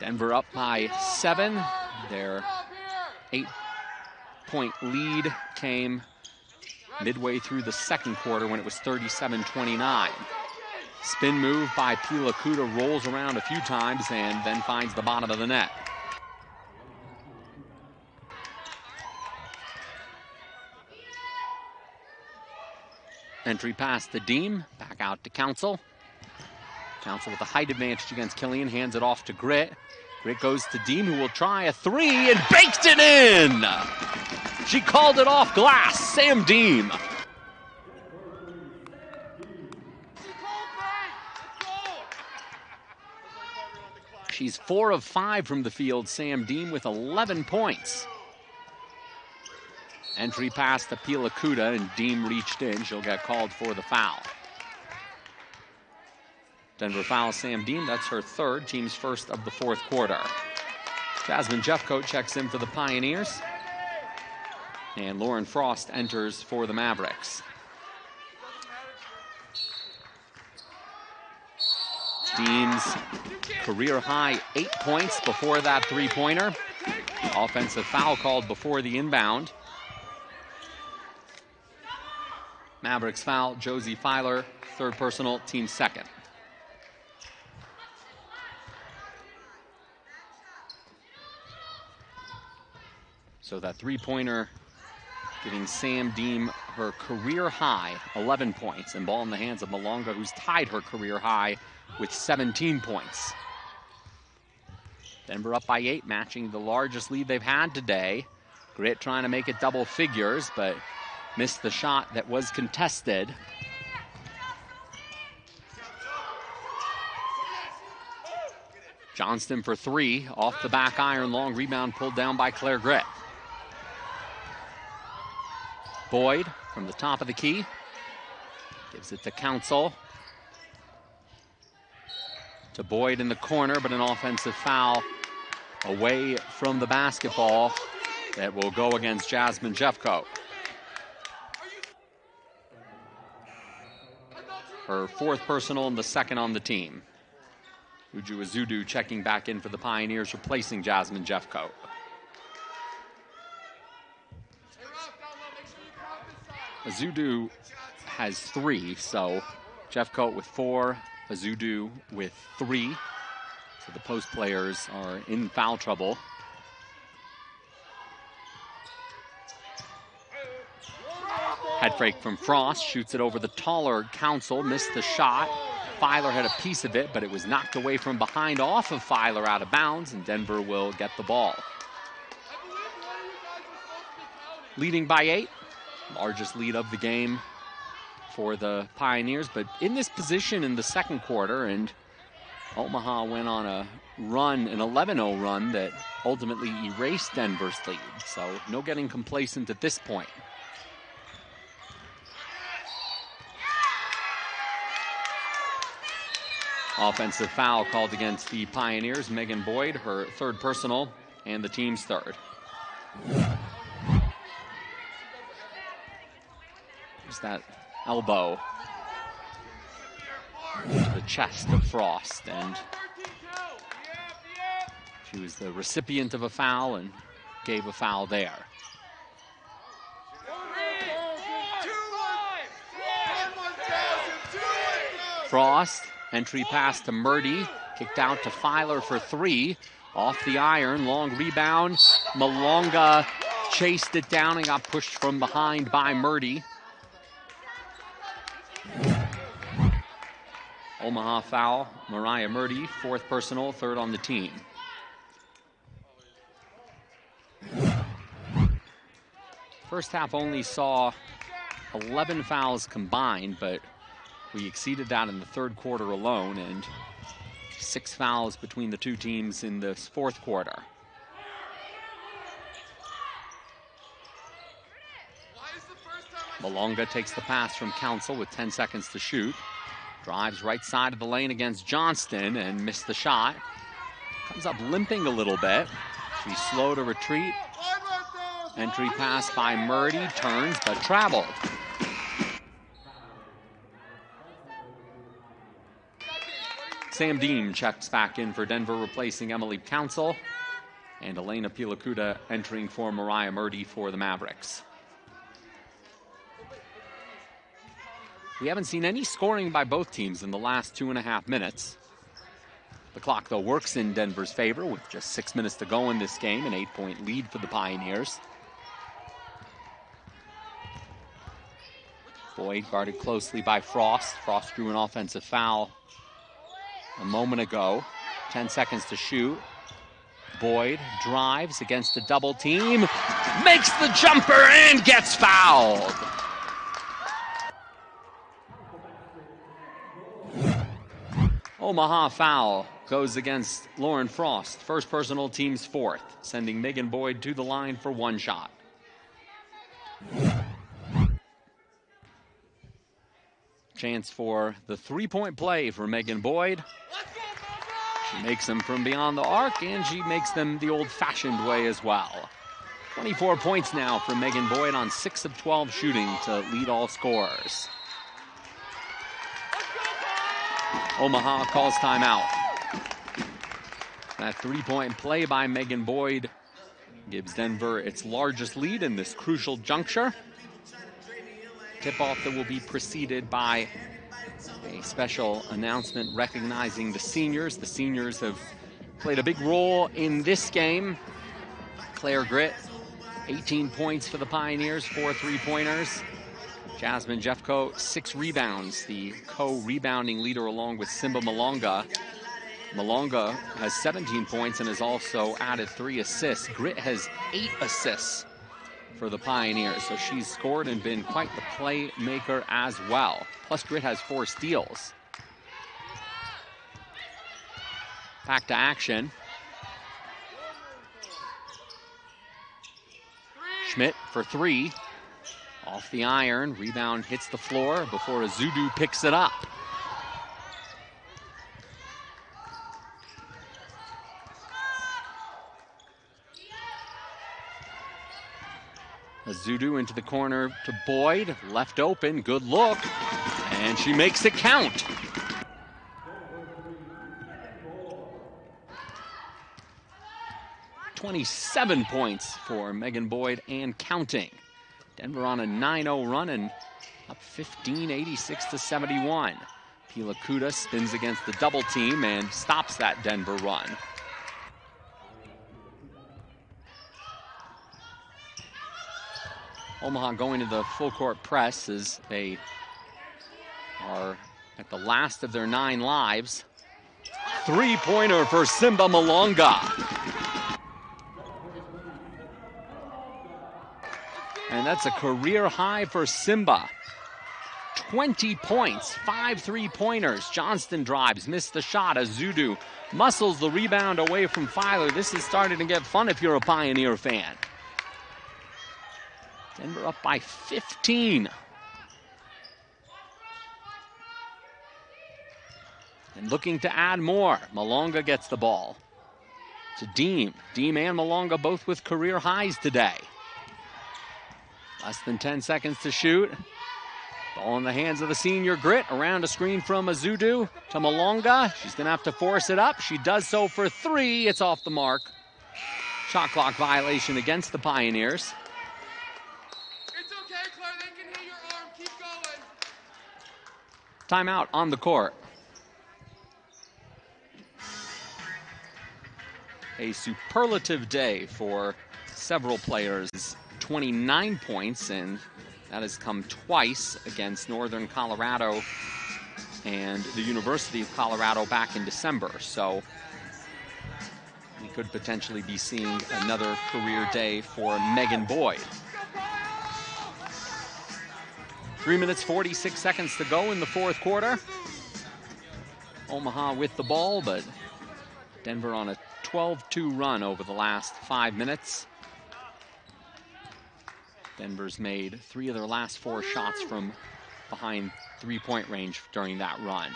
Denver up by 7. Their 8-point lead came midway through the second quarter when it was 37-29. Spin move by Pila Kuda, rolls around a few times and then finds the bottom of the net. Entry pass to Deem, back out to Council. Council with the height advantage against Killian, hands it off to Grit. Grit goes to Deem, who will try a 3 and baked it in! She called it off glass, Sam Deem. She's 4 of 5 from the field, Sam Deem with 11 points. Entry pass to Pila Kuda, and Deem reached in. She'll get called for the foul. Denver fouls Sam Deem. That's her 3rd, team's 1st of the 4th quarter. Jasmine Jeffcoat checks in for the Pioneers. And Lauren Frost enters for the Mavericks. Deem's career-high 8 points before that 3-pointer. Offensive foul called before the inbound. Mavericks foul, Josie Filer, 3rd personal, team 2nd. So that 3-pointer giving Sam Deem her career high, 11 points, and ball in the hands of Malonga, who's tied her career high with 17 points. Denver up by 8, matching the largest lead they've had today. Grit trying to make it double figures, but missed the shot that was contested. Johnston for 3, off the back iron, long rebound pulled down by Claire Grit. Boyd from the top of the key, gives it to Council. To Boyd in the corner, but an offensive foul away from the basketball that will go against Jasmine Jeffcoat. Her 4th personal and the 2nd on the team. Uju Azudu checking back in for the Pioneers, replacing Jasmine Jeffcoat. Azudu has 3, so Jeffcoat with 4, Azudu with 3. So the post players are in foul trouble. Head fake from Frost, shoots it over the taller Council, missed the shot. Filer had a piece of it, but it was knocked away from behind off of Filer out of bounds, and Denver will get the ball. Leading by 8, largest lead of the game for the Pioneers, but in this position in the second quarter, and Omaha went on a run, an 11-0 run that ultimately erased Denver's lead, so no getting complacent at this point. Offensive foul called against the Pioneers. Meghan Boyd, her 3rd personal, and the team's 3rd. There's that elbow to the chest of Frost, and she was the recipient of a foul and gave a foul there. Frost, entry pass to Murdy, kicked out to Filer for 3, off the iron, long rebound. Malonga chased it down and got pushed from behind by Murdy. Omaha foul, Mariah Murdy, 4th personal, 3rd on the team. First half only saw 11 fouls combined, but we exceeded that in the 3rd quarter alone, and 6 fouls between the two teams in this 4th quarter. Why is the first time Malonga takes the pass from Council with 10 seconds to shoot. Drives right side of the lane against Johnston and missed the shot. Comes up limping a little bit. She's slow to retreat. Entry pass by Murdy, turns but traveled. Sam Dean checks back in for Denver, replacing Emily Council. And Elena Pilacuda entering for Mariah Murdy for the Mavericks. We haven't seen any scoring by both teams in the last 2.5 minutes. The clock, though, works in Denver's favor with just 6 minutes to go in this game, an 8-point lead for the Pioneers. Boyd guarded closely by Frost. Frost drew an offensive foul a moment ago. 10 seconds to shoot. Boyd drives against the double team, makes the jumper and gets fouled. Omaha foul goes against Lauren Frost. First personal, team's fourth, sending Megan Boyd to the line for one shot. Chance for the three-point play for Megan Boyd. She makes them from beyond the arc, and she makes them the old-fashioned way as well. 24 points now for Megan Boyd on 6 of 12 shooting to lead all scorers. Omaha calls timeout. That three-point play by Megan Boyd gives Denver its largest lead in this crucial juncture. Tip-off that will be preceded by a special announcement recognizing the seniors. The seniors have played a big role in this game. Claire Gritt, 18 points for the Pioneers, 4 three-pointers. Jasmine Jeffco, 6 rebounds, the co-rebounding leader along with Simba Malonga. Malonga has 17 points and has also added 3 assists. Gritt has 8 assists for the Pioneers, so she's scored and been quite the playmaker as well. Plus Gritt has 4 steals. Back to action. Schmidt for 3. Off the iron, rebound hits the floor before Azudu picks it up. Azudu into the corner to Boyd, left open, good look, and she makes it count. "27 points for Megan Boyd and counting. Denver on a 9-0 run and up 15, 86-71. Pilacuda spins against the double team and stops that Denver run. Omaha going to the full court press as they are at the last of their 9 lives. Three-pointer for Simba Malonga. And that's a career high for Simba. 20 points, 5 three-pointers. Johnston drives, missed the shot. Azudu muscles the rebound away from Filer. This is starting to get fun if you're a Pioneer fan. Denver up by 15. And looking to add more. Malonga gets the ball to Deem. Deem and Malonga both with career highs today. Less than 10 seconds to shoot. Ball in the hands of the senior Gritt. Around a screen from Azudu to Malonga. She's going to have to force it up. She does so for 3. It's off the mark. Shot clock violation against the Pioneers. It's okay, Claire. They can hit your arm. Keep going. Timeout on the court. A superlative day for several players. 29 points, and that has come twice against Northern Colorado and the University of Colorado back in December. So we could potentially be seeing another career day for Megan Boyd. 3 minutes, 46 seconds to go in the fourth quarter. Omaha with the ball, but Denver on a 12-2 run over the last 5 minutes. Denver's made 3 of their last 4 shots from behind 3-point range during that run.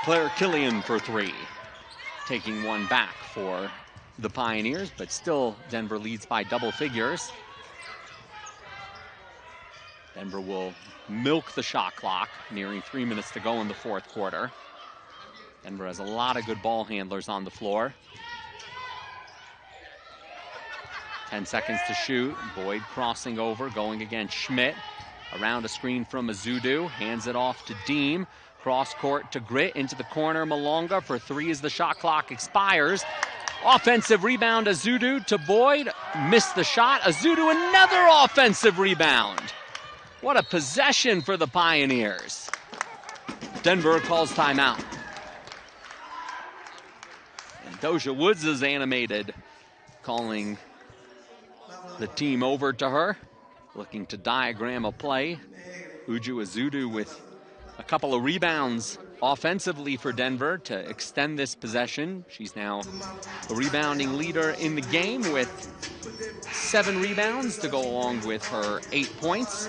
Claire Killian for 3, taking one back for the Pioneers, but still Denver leads by double figures. Denver will milk the shot clock, nearing 3 minutes to go in the fourth quarter. Denver has a lot of good ball handlers on the floor. 10 seconds to shoot. Boyd crossing over, going against Schmidt. Around a screen from Azudu, hands it off to Deem. Cross court to Grit, into the corner. Malonga for 3 as the shot clock expires. Offensive rebound, Azudu to Boyd. Missed the shot. Azudu, another offensive rebound. What a possession for the Pioneers. Denver calls timeout. And Doja Woods is animated, calling the team over to her, looking to diagram a play. Uju Azudu with a couple of rebounds offensively for Denver to extend this possession. She's now a rebounding leader in the game with 7 rebounds to go along with her 8 points.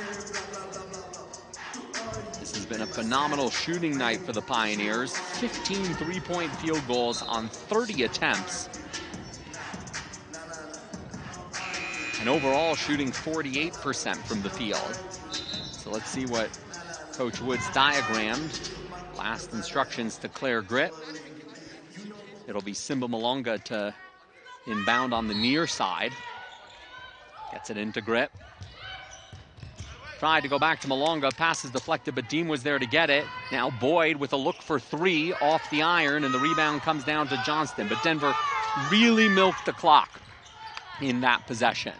This has been a phenomenal shooting night for the Pioneers. 15 3-point field goals on 30 attempts. And overall shooting 48% from the field. So let's see what Coach Woods diagrammed. Last instructions to Claire Grit. It'll be Simba Malonga to inbound on the near side. Gets it into Grit. Tried to go back to Malonga, passes deflected, but Deem was there to get it. Now Boyd with a look for 3 off the iron, and the rebound comes down to Johnston. But Denver really milked the clock in that possession.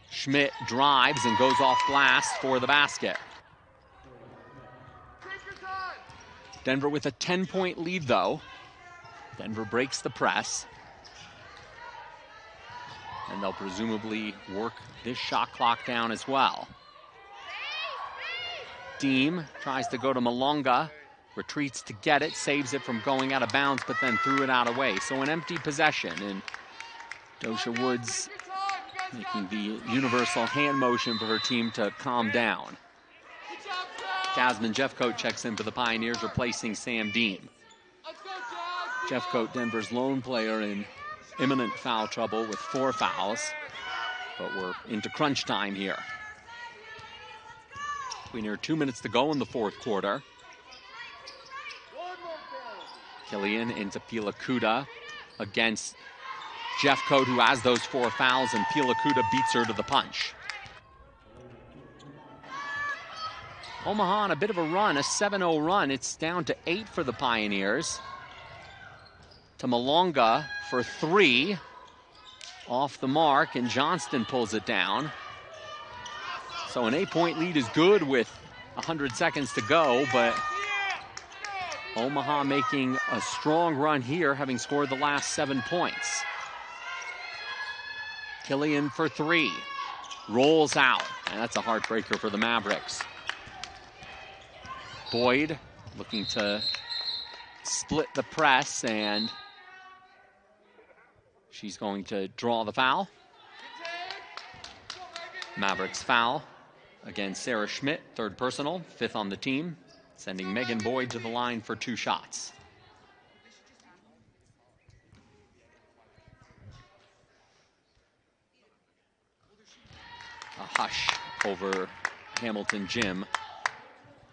Schmidt drives and goes off glass for the basket. Denver with a 10-point lead, though. Denver breaks the press. And they'll presumably work this shot clock down as well. Deem tries to go to Malonga, retreats to get it, saves it from going out of bounds, but then threw it out away. So an empty possession, and Doja Woods making the universal hand motion for her team to calm down. Jasmine Jeffcoat checks in for the Pioneers, replacing Sam Deem. Jeffcoat, Denver's lone player in imminent foul trouble with 4 fouls, but we're into crunch time here. We near 2 minutes to go in the fourth quarter. Killian into Pilakuta against Jeffcoat, who has those 4 fouls, and Pilakuta beats her to the punch. Omaha on a bit of a run, a 7-0 run. It's down to 8 for the Pioneers. To Malonga for 3. Off the mark, and Johnston pulls it down. So an 8-point lead is good with 100 seconds to go, but Omaha making a strong run here, having scored the last 7 points. Killian for 3. Rolls out, and that's a heartbreaker for the Mavericks. Boyd looking to split the press, and she's going to draw the foul. Mavericks foul against Sarah Schmidt, 3rd personal, 5th on the team, sending Meghan Boyd to the line for 2 shots. A hush over Hamilton Gym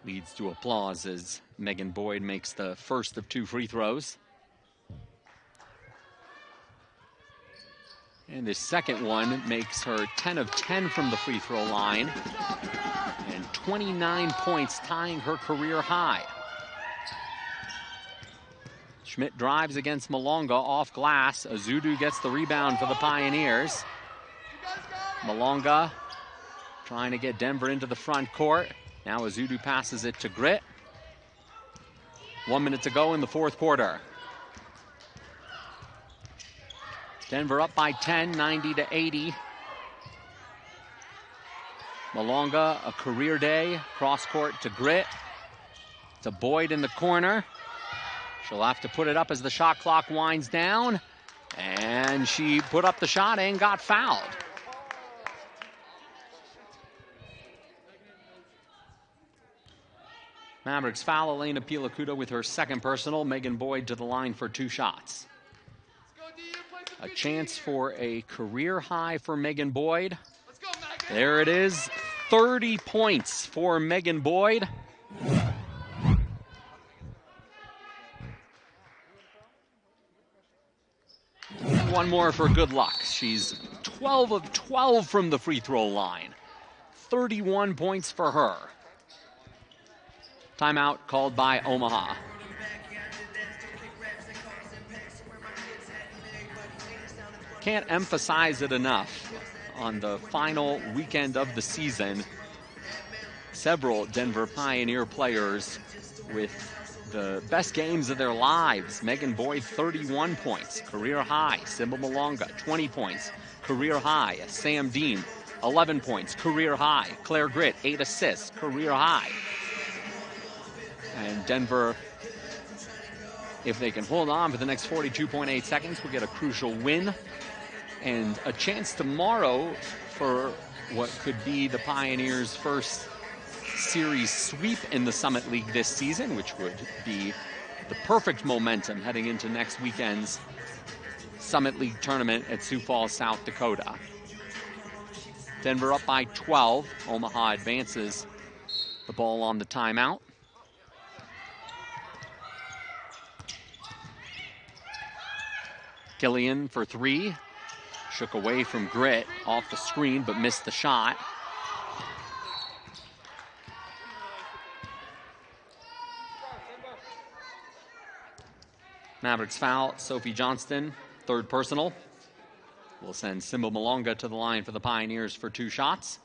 leads to applause as Meghan Boyd makes the first of 2 free throws. And this second one makes her 10 of 10 from the free throw line, and 29 points, tying her career high. Schmidt drives against Malonga off glass. Azudu gets the rebound for the Pioneers. Malonga trying to get Denver into the front court. Now Azudu passes it to Grit. 1 minute to go in the fourth quarter. Denver up by 10, 90-80. Malonga, a career day. Cross court to Grit. To Boyd in the corner. She'll have to put it up as the shot clock winds down. And she put up the shot and got fouled. Mavericks foul. Elena Pilacuda with her second personal. Meghan Boyd to the line for 2 shots. A chance for a career high for Meghan Boyd. There it is. 30 points for Meghan Boyd. One more for good luck. She's 12 of 12 from the free throw line. 31 points for her. Timeout called by Omaha. Can't emphasize it enough. On the final weekend of the season, several Denver Pioneer players with the best games of their lives. Meghan Boyd, 31 points, career high. Sybil Malonga, 20 points, career high. Sam Dean, 11 points, career high. Claire Gritt, 8 assists, career high. And Denver, if they can hold on for the next 42.8 seconds, will get a crucial win and a chance tomorrow for what could be the Pioneers' first series sweep in the Summit League this season, which would be the perfect momentum heading into next weekend's Summit League tournament at Sioux Falls, South Dakota. Denver up by 12. Omaha advances the ball on the timeout. Killian for 3. Shook away from Gritt off the screen, but missed the shot. Mavericks foul. Sophie Johnston, third personal. Will send Sybil Malonga to the line for the Pioneers for 2 shots.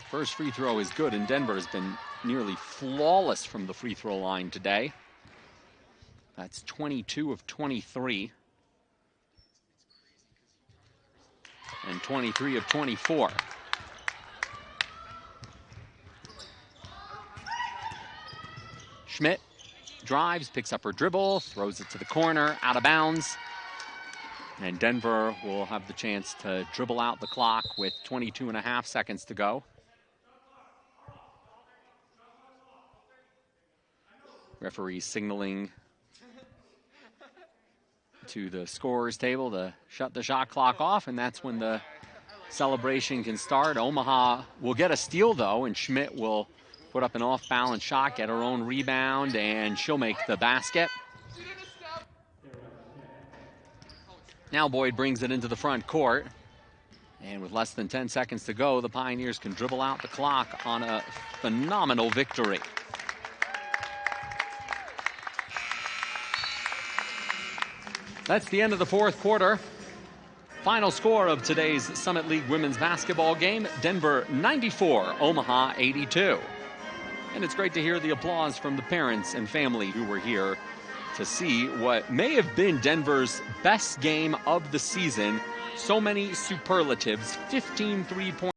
First free throw is good, and Denver has been nearly flawless from the free throw line today. That's 22 of 23. And 23 of 24. Schmidt drives, picks up her dribble, throws it to the corner, out of bounds. And Denver will have the chance to dribble out the clock with 22.5 seconds to go. Referee signaling to the scorer's table to shut the shot clock off, and that's when the celebration can start. Omaha will get a steal, though, and Schmidt will put up an off-balance shot, get her own rebound, and she'll make the basket. Now Boyd brings it into the front court, and with less than 10 seconds to go, the Pioneers can dribble out the clock on a phenomenal victory. That's the end of the fourth quarter. Final score of today's Summit League women's basketball game, Denver 94, Omaha 82. And it's great to hear the applause from the parents and family who were here to see what may have been Denver's best game of the season. So many superlatives, 15 3-point